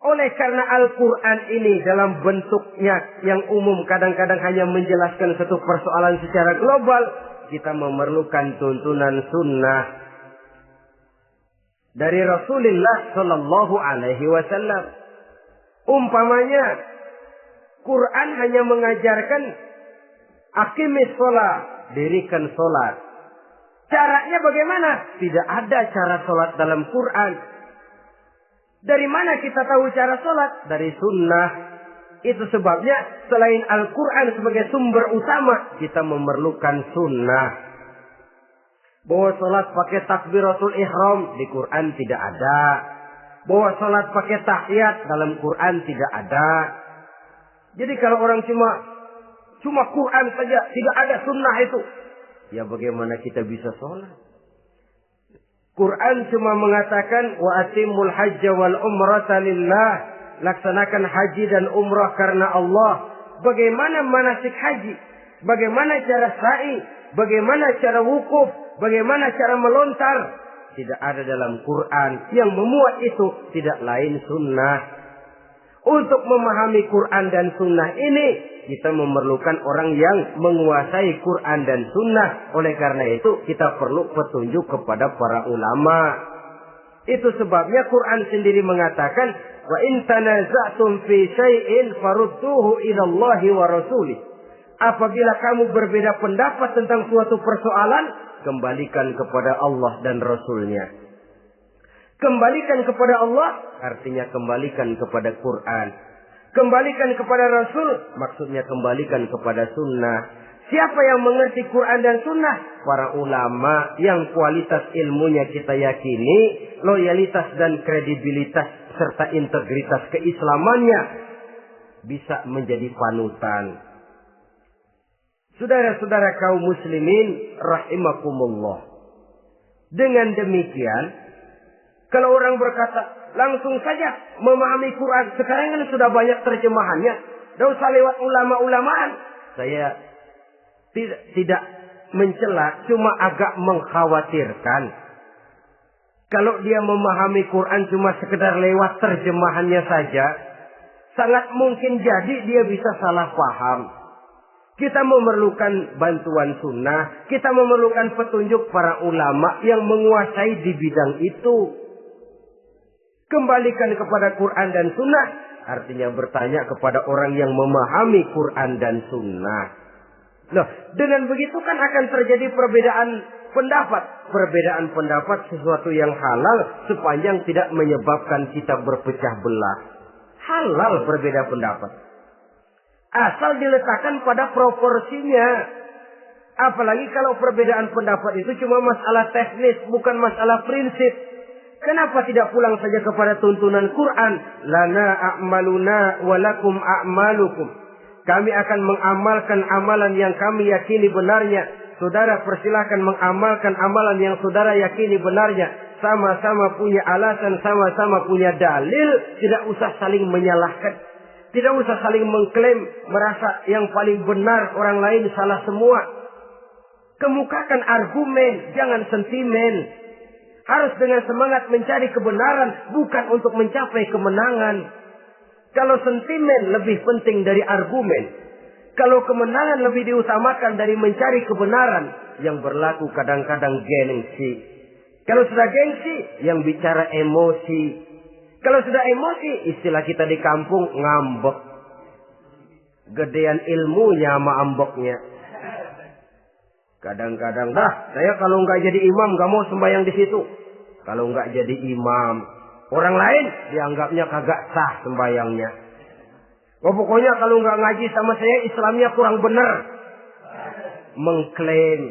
oleh karena Al-Quran ini dalam bentuknya yang umum kadang-kadang hanya menjelaskan satu persoalan secara global, kita memerlukan tuntunan sunnah dari Rasulullah Sallallahu Alaihi Wasallam. Umpamanya, Quran hanya mengajarkan aqimis sholat, dirikan sholat. Caranya bagaimana? Tidak ada cara sholat dalam Quran. Dari mana kita tahu cara sholat? Dari sunnah. Itu sebabnya selain Al-Quran sebagai sumber utama, kita memerlukan sunnah. Bahwa sholat pakai takbiratul ihram di Quran tidak ada. Bahwa sholat pakai tahiyat dalam Quran tidak ada. Jadi kalau orang cuma Quran saja, tidak ada sunnah itu. Ya bagaimana kita bisa sholat? Quran cuma mengatakan wa atimul hajja wal umrata lillah, laksanakan haji dan umrah karena Allah. Bagaimana manasik haji? Bagaimana cara sa'i? Bagaimana cara wukuf? Bagaimana cara melontar? Tidak ada dalam Quran. Yang memuat itu tidak lain sunnah. Untuk memahami Quran dan sunnah ini, kita memerlukan orang yang menguasai Quran dan sunnah. Oleh karena itu, kita perlu petunjuk kepada para ulama. Itu sebabnya Quran sendiri mengatakan, wa in tanaza'tum fi syai'in farudduhu ila Allahi wa rasulih. Apabila kamu berbeda pendapat tentang suatu persoalan, kembalikan kepada Allah dan Rasulnya. Kembalikan kepada Allah, artinya kembalikan kepada Quran. Kembalikan kepada Rasul, maksudnya kembalikan kepada sunnah. Siapa yang mengerti Quran dan sunnah? Para ulama yang kualitas ilmunya kita yakini, loyalitas dan kredibilitas serta integritas keislamannya bisa menjadi panutan. Saudara-saudara kaum muslimin rahimakumullah. Dengan demikian, kalau orang berkata langsung saja memahami Quran, sekarang kan sudah banyak terjemahannya, tidak usah lewat ulama-ulamaan. Saya tidak mencela, cuma agak mengkhawatirkan. Kalau dia memahami Quran cuma sekedar lewat terjemahannya saja, sangat mungkin jadi dia bisa salah paham. Kita memerlukan bantuan sunnah, kita memerlukan petunjuk para ulama yang menguasai di bidang itu. Kembalikan kepada Quran dan sunnah, artinya bertanya kepada orang yang memahami Quran dan sunnah. Loh, dengan begitu kan akan terjadi perbedaan pendapat. Perbedaan pendapat sesuatu yang halal sepanjang tidak menyebabkan kita berpecah belah. Halal berbeda pendapat. Asal diletakkan pada proporsinya. Apalagi kalau perbedaan pendapat itu cuma masalah teknis, bukan masalah prinsip. Kenapa tidak pulang saja kepada tuntunan Quran? Lana a'maluna walakum a'malukum. Kami akan mengamalkan amalan yang kami yakini benarnya. Saudara persilahkan mengamalkan amalan yang saudara yakini benarnya. Sama-sama punya alasan, sama-sama punya dalil. Tidak usah saling menyalahkan. Tidak usah saling mengklaim, merasa yang paling benar, orang lain salah semua. Kemukakan argumen, jangan sentimen. Harus dengan semangat mencari kebenaran, bukan untuk mencapai kemenangan. Kalau sentimen lebih penting dari argumen. Kalau kemenangan lebih diutamakan dari mencari kebenaran. Yang berlaku kadang-kadang gengsi. Kalau sudah gengsi, yang bicara emosi. Kalau sudah emosi, istilah kita di kampung, ngambek. Gedean ilmunya sama ambeknya. Kadang-kadang, saya kalau nggak jadi imam, nggak mau sembahyang di situ. Kalau nggak jadi imam, orang lain dianggapnya kagak sah sembahyangnya. Pokoknya kalau nggak ngaji sama saya, Islamnya kurang benar. Mengklaim.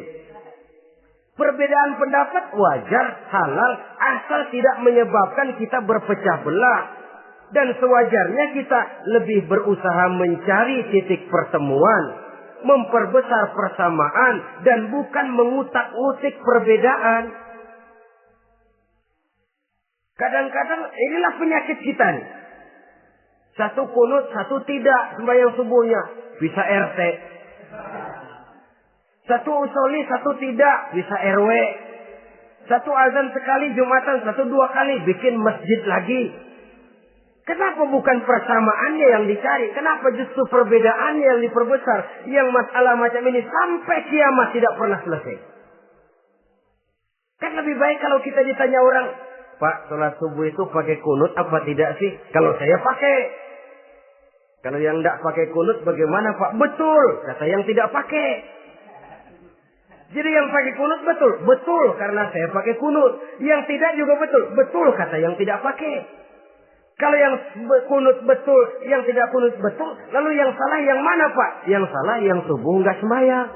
Perbedaan pendapat wajar, halal, asal tidak menyebabkan kita berpecah belah. Dan sewajarnya kita lebih berusaha mencari titik pertemuan, memperbesar persamaan, dan bukan mengutak-utik perbedaan. Kadang-kadang inilah penyakit kita nih. Satu kunut, satu tidak sembahyang subuhnya. Bisa RT. Satu usoli, satu tidak. Bisa RW. Satu azan sekali Jumatan, satu dua kali. Bikin masjid lagi. Kenapa bukan persamaannya yang dicari? Kenapa justru perbedaannya yang diperbesar? Yang masalah macam ini sampai kiamat tidak pernah selesai. Kan lebih baik kalau kita ditanya orang, Pak, sholat subuh itu pakai kunut apa tidak sih? Kalau saya pakai. Kalau yang tidak pakai kunut bagaimana Pak? Betul, kata yang tidak pakai. Jadi yang pakai kunut betul. Betul, karena saya pakai kunut. Yang tidak juga betul. Betul, kata yang tidak pakai. Kalau yang kunut betul, yang tidak kunut betul. Lalu yang salah yang mana Pak? Yang salah yang subuh nggak sembahyang.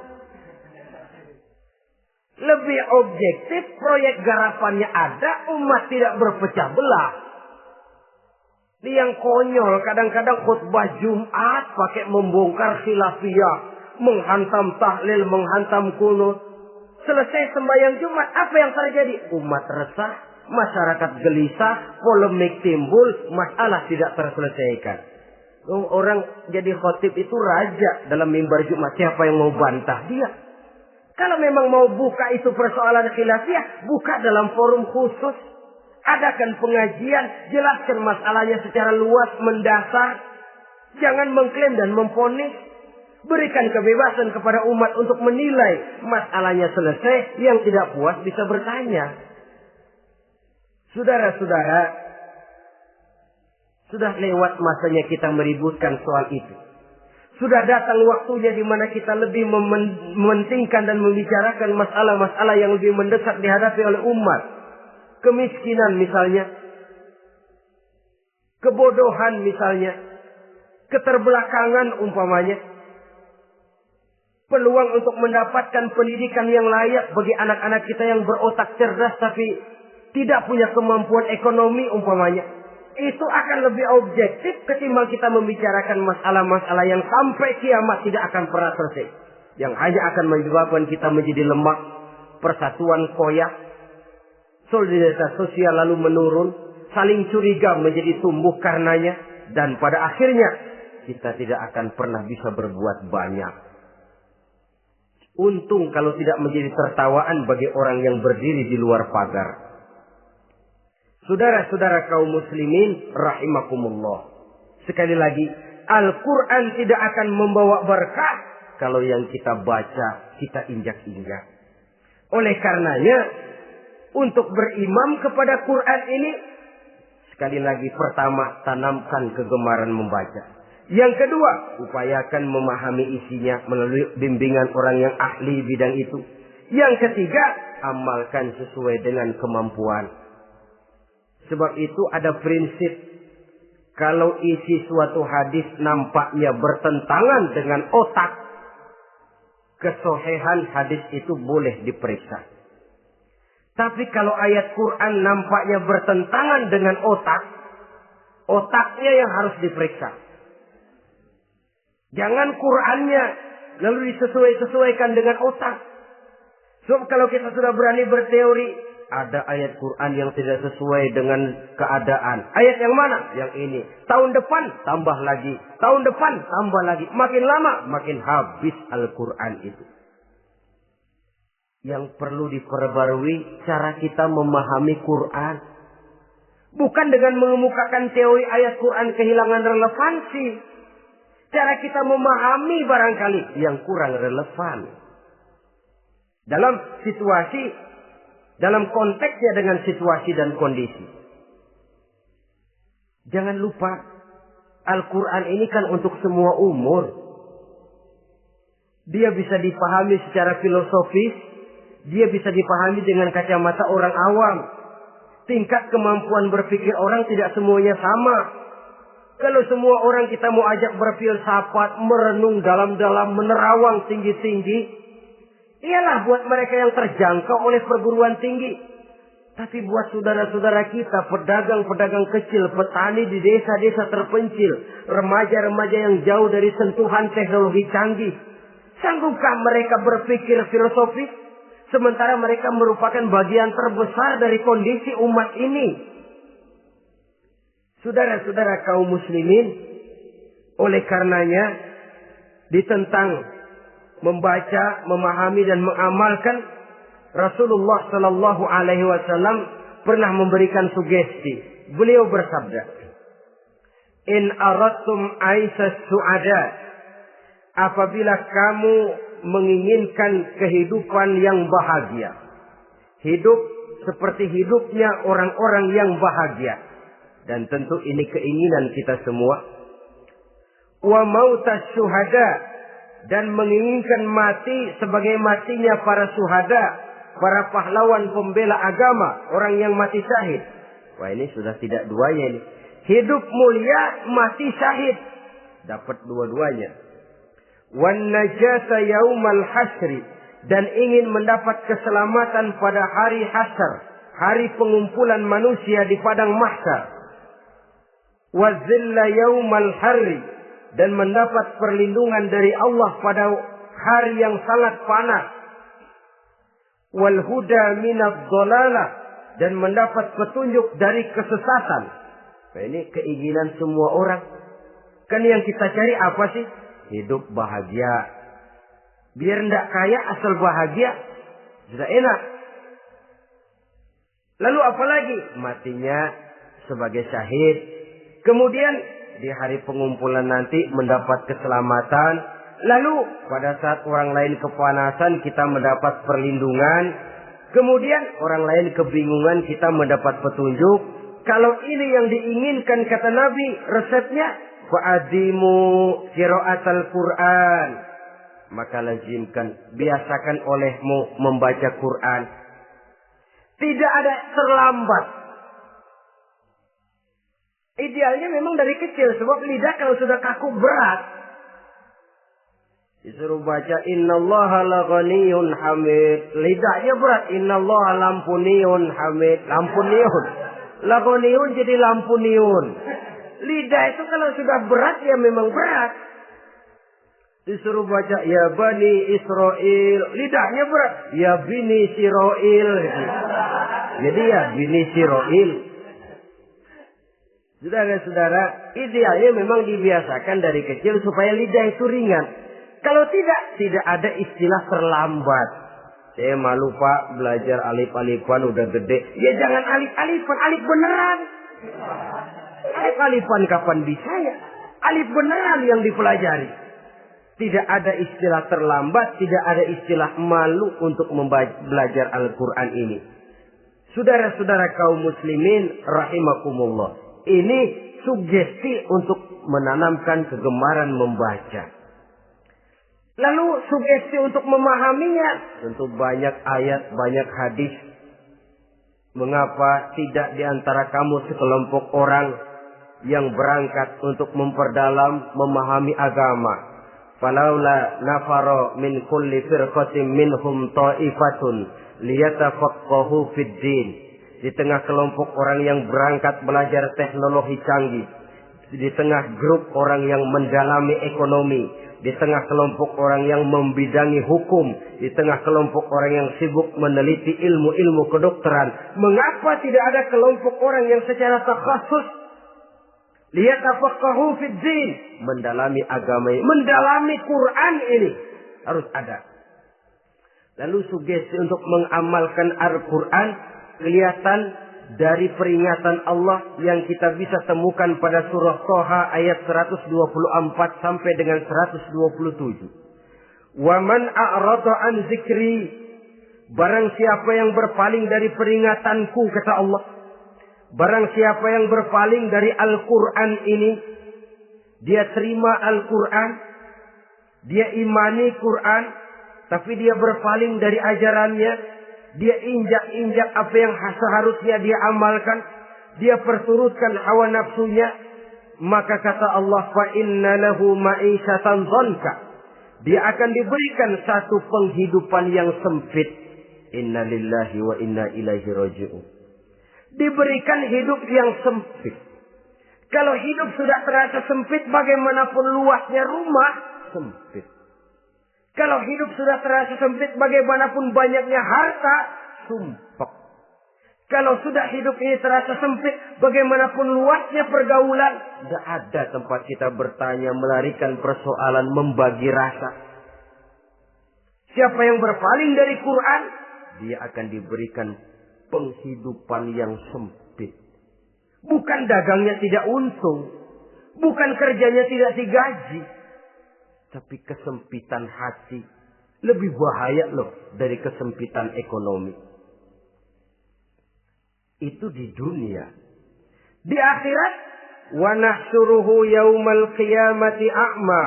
Lebih objektif, proyek garapannya ada, umat tidak berpecah belah. Ini yang konyol, kadang-kadang khutbah Jumat pakai membongkar khilafiyah, menghantam tahlil, menghantam kunut. Selesai sembahyang Jumat, apa yang terjadi? Umat resah, masyarakat gelisah, polemik timbul, masalah tidak terselesaikan. Orang jadi khotib itu raja dalam mimbar Jumat, siapa yang mau bantah dia? Kalau memang mau buka itu persoalan khilafiyah, buka dalam forum khusus. Adakan pengajian, jelaskan masalahnya secara luas, mendasar. Jangan mengklaim dan memponis. Berikan kebebasan kepada umat untuk menilai masalahnya selesai. Yang tidak puas bisa bertanya. Saudara-saudara, sudah lewat masanya kita meributkan soal itu. Sudah datang waktunya di mana kita lebih mementingkan dan membicarakan masalah-masalah yang lebih mendesak dihadapi oleh umat. Kemiskinan misalnya, kebodohan misalnya, keterbelakangan umpamanya, peluang untuk mendapatkan pendidikan yang layak bagi anak-anak kita yang berotak cerdas tapi tidak punya kemampuan ekonomi umpamanya. Itu akan lebih objektif ketimbang kita membicarakan masalah-masalah yang sampai kiamat tidak akan pernah selesai. Yang hanya akan menyebabkan kita menjadi lemah, persatuan koyak, solidaritas sosial lalu menurun, saling curiga menjadi tumbuh karenanya, dan pada akhirnya kita tidak akan pernah bisa berbuat banyak. Untung kalau tidak menjadi tertawaan bagi orang yang berdiri di luar pagar. Saudara-saudara kaum muslimin rahimakumullah. Sekali lagi, Al-Quran tidak akan membawa berkah kalau yang kita baca, kita injak-injak. Oleh karenanya, untuk berimam kepada Quran ini, sekali lagi pertama, tanamkan kegemaran membaca. Yang kedua, upayakan memahami isinya melalui bimbingan orang yang ahli bidang itu. Yang ketiga, amalkan sesuai dengan kemampuan. Sebab itu ada prinsip, kalau isi suatu hadis nampaknya bertentangan dengan otak, kesohihan hadis itu boleh diperiksa. Tapi kalau ayat Quran nampaknya bertentangan dengan otak, otaknya yang harus diperiksa. Jangan Qur'annya lalu disesuaikan dengan otak. Sebab kalau kita sudah berani berteori, ada ayat Quran yang tidak sesuai dengan keadaan. Ayat yang mana? Yang ini. Tahun depan tambah lagi. Tahun depan tambah lagi. Makin lama makin habis Al-Quran itu. Yang perlu diperbarui cara kita memahami Quran. Bukan dengan mengemukakan teori ayat Quran kehilangan relevansi. Cara kita memahami barangkali yang kurang relevan. Dalam situasi, dalam konteksnya dengan situasi dan kondisi. Jangan lupa, Al-Quran ini kan untuk semua umur. Dia bisa dipahami secara filosofis. Dia bisa dipahami dengan kacamata orang awam. Tingkat kemampuan berpikir orang tidak semuanya sama. Kalau semua orang kita mau ajak berfilsafat, merenung dalam-dalam, menerawang tinggi-tinggi, ialah buat mereka yang terjangkau oleh perguruan tinggi. Tapi buat saudara-saudara kita, pedagang-pedagang kecil, petani di desa-desa terpencil, remaja-remaja yang jauh dari sentuhan teknologi canggih, sanggupkah mereka berpikir filosofis? Sementara mereka merupakan bagian terbesar dari kondisi umat ini. Saudara-saudara kaum muslimin, oleh karenanya ditentang membaca, memahami dan mengamalkan, Rasulullah Sallallahu Alaihi Wasallam pernah memberikan sugesti. Beliau bersabda, "In aradtum aisas su'ada, apabila kamu menginginkan kehidupan yang bahagia, hidup seperti hidupnya orang-orang yang bahagia." Dan tentu ini keinginan kita semua. Wa mautas syuhada, dan menginginkan mati sebagai matinya para syuhada, para pahlawan pembela agama, orang yang mati syahid. Wah, ini sudah tidak duanya ini. Hidup mulia, mati syahid. Dapat dua-duanya. Wan najata yaumal hasri, dan ingin mendapat keselamatan pada hari hasyar, hari pengumpulan manusia di padang mahsyar. Wazilla yaumal harri, dan mendapat perlindungan dari Allah pada hari yang sangat panas. Wal huda minadh dhalalah, dan mendapat petunjuk dari kesesatan. Nah, ini keinginan semua orang. Kan yang kita cari apa sih? Hidup bahagia. Biar tidak kaya asal bahagia, sudah enak. Lalu apa lagi? Matinya sebagai syahid. Kemudian di hari pengumpulan nanti mendapat keselamatan. Lalu pada saat orang lain kepanasan kita mendapat perlindungan. Kemudian orang lain kebingungan kita mendapat petunjuk. Kalau ini yang diinginkan kata Nabi, resepnya fa'adimu qiraatal Quran. Maka lazimkan, biasakan olehmu membaca Quran. Tidak ada terlambat. Idealnya memang dari kecil, sebab lidah kalau sudah kaku berat. Disuruh baca innallaha laghaniyun hamid. Lidahnya berat. Innallaha lampuniyun hamid. Lampuniyun. Laghaniyun jadi lampuniyun. Lidah itu kalau sudah berat ya memang berat. Disuruh baca ya bani Israel. Lidahnya berat. Ya bini Siroil. Jadi ya bini Siroil. Saudara-saudara, idealnya memang dibiasakan dari kecil supaya lidah itu ringan. Kalau tidak ada istilah terlambat. Saya malu Pak, belajar alif-alifan udah gede. Ya jangan alif-alifan, alif beneran. Alif-alifan kapan bisa ya? Alif beneran yang dipelajari. Tidak ada istilah terlambat, tidak ada istilah malu untuk belajar Al-Quran ini. Saudara-saudara kaum muslimin rahimakumullah. Ini sugesti untuk menanamkan kegemaran membaca. Lalu sugesti untuk memahaminya. Tentu banyak ayat, banyak hadis. Mengapa tidak di antara kamu sekelompok orang yang berangkat untuk memperdalam, memahami agama. Falaula nafaro min kulli firqatin minhum ta'ifatun liyatafaqahu fid din. Di tengah kelompok orang yang berangkat belajar teknologi canggih, di tengah grup orang yang mendalami ekonomi, di tengah kelompok orang yang membidangi hukum, di tengah kelompok orang yang sibuk meneliti ilmu-ilmu kedokteran, mengapa tidak ada kelompok orang yang secara takhasus liyatafaqahu fid din, mendalami agama, mendalami Quran ini harus ada. Lalu sugesti untuk mengamalkan Al-Quran kelihatan dari peringatan Allah yang kita bisa temukan pada surah Toha ayat 124 sampai dengan 127. Wa man a'rada an zikri, barang siapa yang berpaling dari peringatanku, kata Allah. Barang siapa yang berpaling dari Al-Quran ini, dia terima Al-Quran, dia imani Quran, tapi dia berpaling dari ajarannya, dia injak-injak apa yang seharusnya dia amalkan, dia perturutkan hawa nafsunya, maka kata Allah, fa inna lahu ma'isyatan dhanka, dia akan diberikan satu penghidupan yang sempit. Inna lillahi wa inna ilaihi raji'un. Diberikan hidup yang sempit. Kalau hidup sudah terasa sempit, bagaimanapun luasnya rumah, sempit. Kalau hidup sudah terasa sempit, bagaimanapun banyaknya harta, sumpek. Kalau sudah hidup ini terasa sempit, bagaimanapun luasnya pergaulan, tidak ada tempat kita bertanya, melarikan persoalan, membagi rasa. Siapa yang berpaling dari Quran, dia akan diberikan penghidupan yang sempit. Bukan dagangnya tidak untung, bukan kerjanya tidak digaji, tapi kesempitan hati lebih bahaya loh dari kesempitan ekonomi. Itu di dunia. Di akhirat, wa nahsyuruhu yaumal qiyamati a'ma.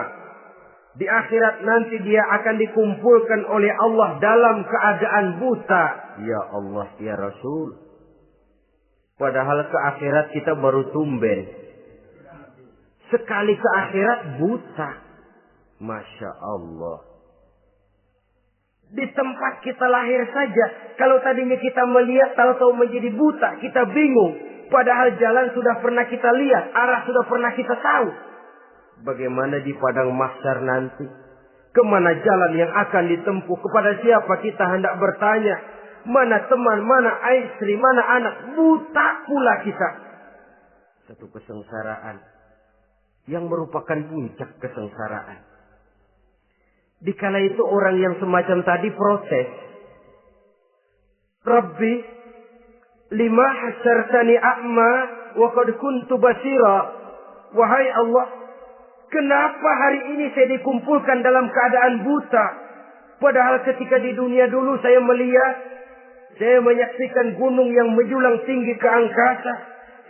Di akhirat nanti dia akan dikumpulkan oleh Allah dalam keadaan buta. Ya Allah, ya Rasul. Padahal ke akhirat kita baru tumben. Sekali ke akhirat buta. Masya Allah. Di tempat kita lahir saja, kalau tadinya kita melihat, tahu-tahu menjadi buta, kita bingung. Padahal jalan sudah pernah kita lihat, arah sudah pernah kita tahu. Bagaimana di padang mahsyar nanti? Kemana jalan yang akan ditempuh? Kepada siapa kita hendak bertanya? Mana teman, mana istri, mana anak? Buta pula kita. Satu kesengsaraan yang merupakan puncak kesengsaraan. Dikala itu orang yang semacam tadi protes. Rabbi, lima hasyartani a'ma wa qad kuntu basira. Wahai Allah, kenapa hari ini saya dikumpulkan dalam keadaan buta? Padahal ketika di dunia dulu saya melihat, saya menyaksikan gunung yang menjulang tinggi ke angkasa.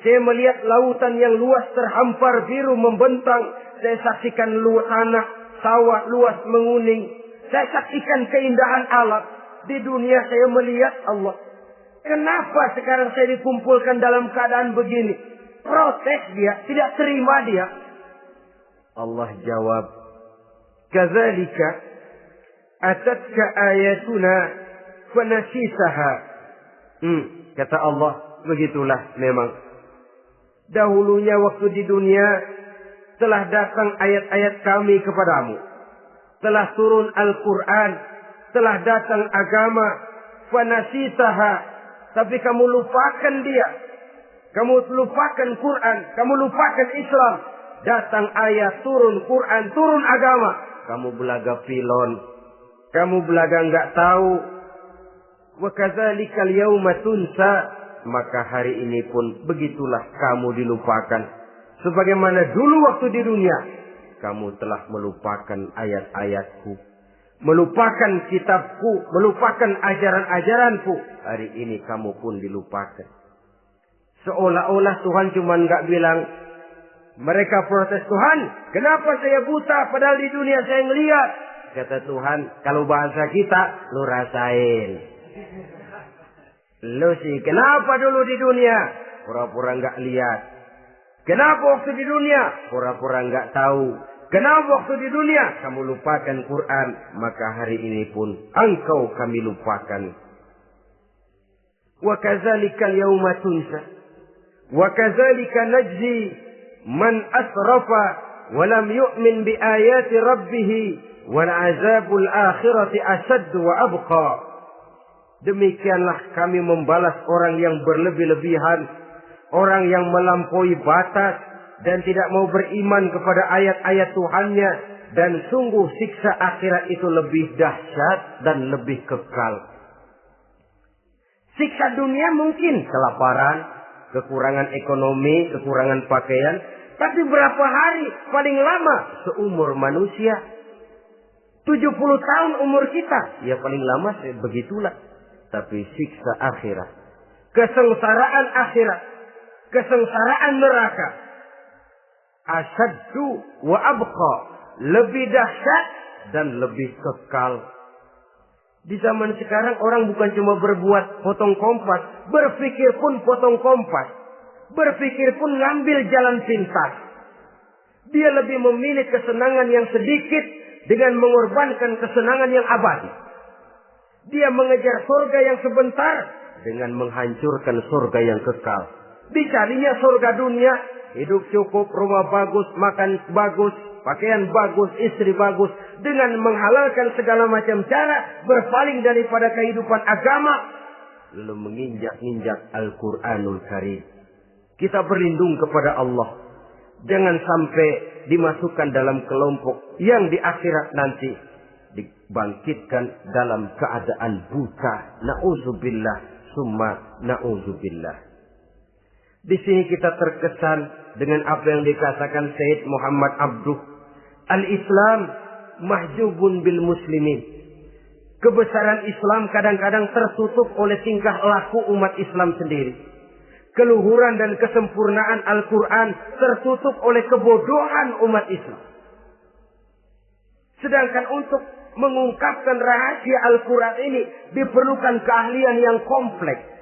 Saya melihat lautan yang luas terhampar biru membentang. Saya saksikan luas tanah, sawah luas menguning. Saya saksikan keindahan alam. Di dunia saya melihat Allah. Kenapa sekarang saya dikumpulkan dalam keadaan begini? Protes dia, tidak terima dia. Allah jawab, kadzalika atatka ayatuna fanasitaha. Kata Allah, begitulah memang. Dahulunya waktu di dunia telah datang ayat-ayat kami kepadamu. Telah turun Al-Quran, telah datang agama, fanasitaha, tapi kamu lupakan dia. Kamu lupakan Quran, kamu lupakan Islam. Datang ayat, turun Quran, turun agama. Kamu belaga pilon. Kamu belaga enggak tahu. Wa kadzalikal yauma tunsa. Maka hari ini pun begitulah kamu dilupakan. Sebagaimana dulu waktu di dunia, kamu telah melupakan ayat-ayatku. Melupakan kitabku, melupakan ajaran-ajaranku. Hari ini kamu pun dilupakan. Seolah-olah Tuhan cuma enggak bilang, mereka protes, Tuhan, kenapa saya buta padahal di dunia saya ngelihat? Kata Tuhan, kalau bahasa kita, lu rasain. Lu sih, kenapa dulu di dunia? Pura-pura enggak lihat. Kenapa waktu di dunia? Pura-pura enggak tahu. Kenapa waktu di dunia? Kamu lupakan Quran. Maka hari ini pun engkau kami lupakan. Wa kadzalika al-yawma tunsa. Wa kadzalika najzi man asrafa wa lam yu'min bi ayati rabbih wal azabul akhirati asyaddu wa abqa. Demikianlah kami membalas orang yang berlebih-lebihan, orang yang melampaui batas dan tidak mau beriman kepada ayat-ayat Tuhannya, dan sungguh siksa akhirat itu lebih dahsyat dan lebih kekal. Siksa dunia mungkin kelaparan, kekurangan ekonomi, kekurangan pakaian, tapi berapa hari paling lama seumur manusia? 70 tahun umur kita, ya paling lama begitulah. Tapi siksa akhirat, kesengsaraan akhirat, kesengsaraan neraka, asyaddu wa abqa, lebih dahsyat dan lebih kekal. Di zaman sekarang orang bukan cuma berbuat potong kompas, berpikir pun potong kompas, berpikir pun ngambil jalan pintas. Dia lebih memilih kesenangan yang sedikit dengan mengorbankan kesenangan yang abadi. Dia mengejar surga yang sebentar dengan menghancurkan surga yang kekal. Dicarinya surga dunia, hidup cukup, rumah bagus, makan bagus, pakaian bagus, istri bagus, dengan menghalalkan segala macam cara, berpaling daripada kehidupan agama, lalu menginjak-injak Al-Quranul Karim. Kita berlindung kepada Allah, jangan sampai dimasukkan dalam kelompok yang di akhirat nanti dibangkitkan dalam keadaan buta. Na'udzubillah summa na'udzubillah. Di sini kita terkesan dengan apa yang dikatakan Sayyid Muhammad Abduh. Al-Islam mahjubun bil muslimin. Kebesaran Islam kadang-kadang tertutup oleh tingkah laku umat Islam sendiri. Keluhuran dan kesempurnaan Al-Quran tertutup oleh kebodohan umat Islam. Sedangkan untuk mengungkapkan rahasia Al-Quran ini diperlukan keahlian yang kompleks.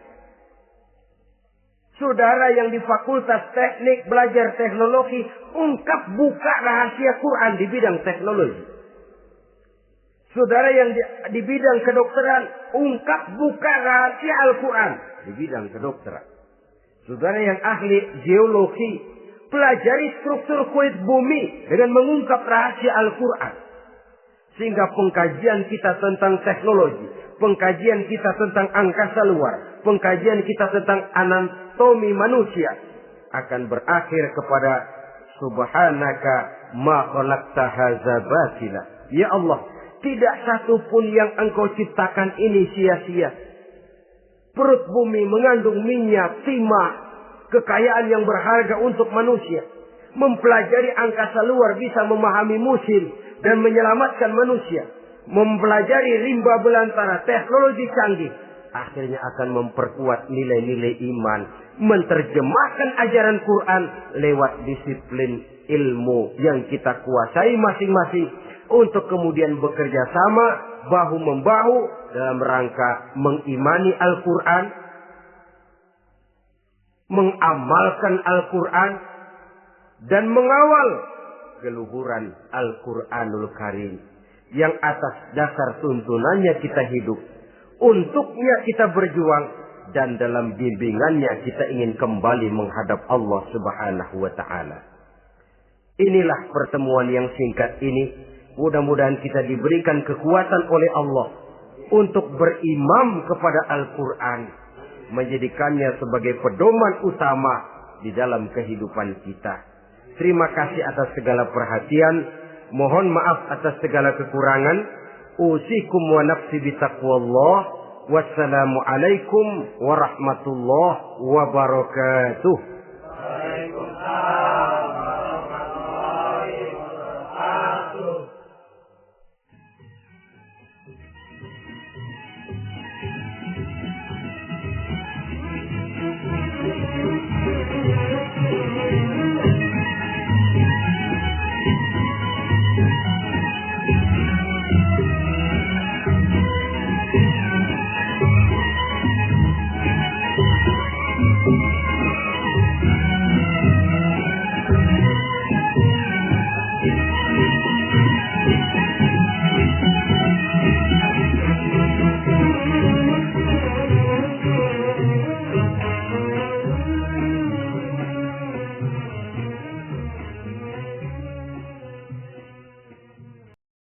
Saudara yang di Fakultas Teknik belajar teknologi, ungkap buka rahasia Quran di bidang teknologi. Saudara yang di bidang kedokteran, ungkap buka rahasia Al-Quran di bidang kedokteran. Saudara yang ahli geologi, pelajari struktur kulit bumi dengan mengungkap rahasia Al-Quran. Sehingga pengkajian kita tentang teknologi, pengkajian kita tentang angkasa luar, pengkajian kita tentang anatomi manusia akan berakhir kepada subhanaka ma khalaqta hadza batila. Ya Allah, tidak satu pun yang Engkau ciptakan ini sia-sia. Perut bumi mengandung minyak, timah, kekayaan yang berharga untuk manusia. Mempelajari angkasa luar bisa memahami musim dan menyelamatkan manusia. Mempelajari rimba belantara, teknologi canggih, akhirnya akan memperkuat nilai-nilai iman. Menterjemahkan ajaran Quran lewat disiplin ilmu yang kita kuasai masing-masing, untuk kemudian bekerja sama bahu-membahu dalam rangka mengimani Al-Quran, mengamalkan Al-Quran, dan mengawal keluhuran Al-Quranul Karim yang atas dasar tuntunannya kita hidup, untuknya kita berjuang, dan dalam bimbingannya kita ingin kembali menghadap Allah Subhanahu wa Ta'ala. Inilah pertemuan yang singkat ini. Mudah-mudahan kita diberikan kekuatan oleh Allah untuk berimam kepada Al-Quran, menjadikannya sebagai pedoman utama di dalam kehidupan kita. Terima kasih atas segala perhatian. Mohon maaf atas segala kekurangan. Usikum wa nafsi bitaqwallah. Wassalamualaikum warahmatullahi wabarakatuh.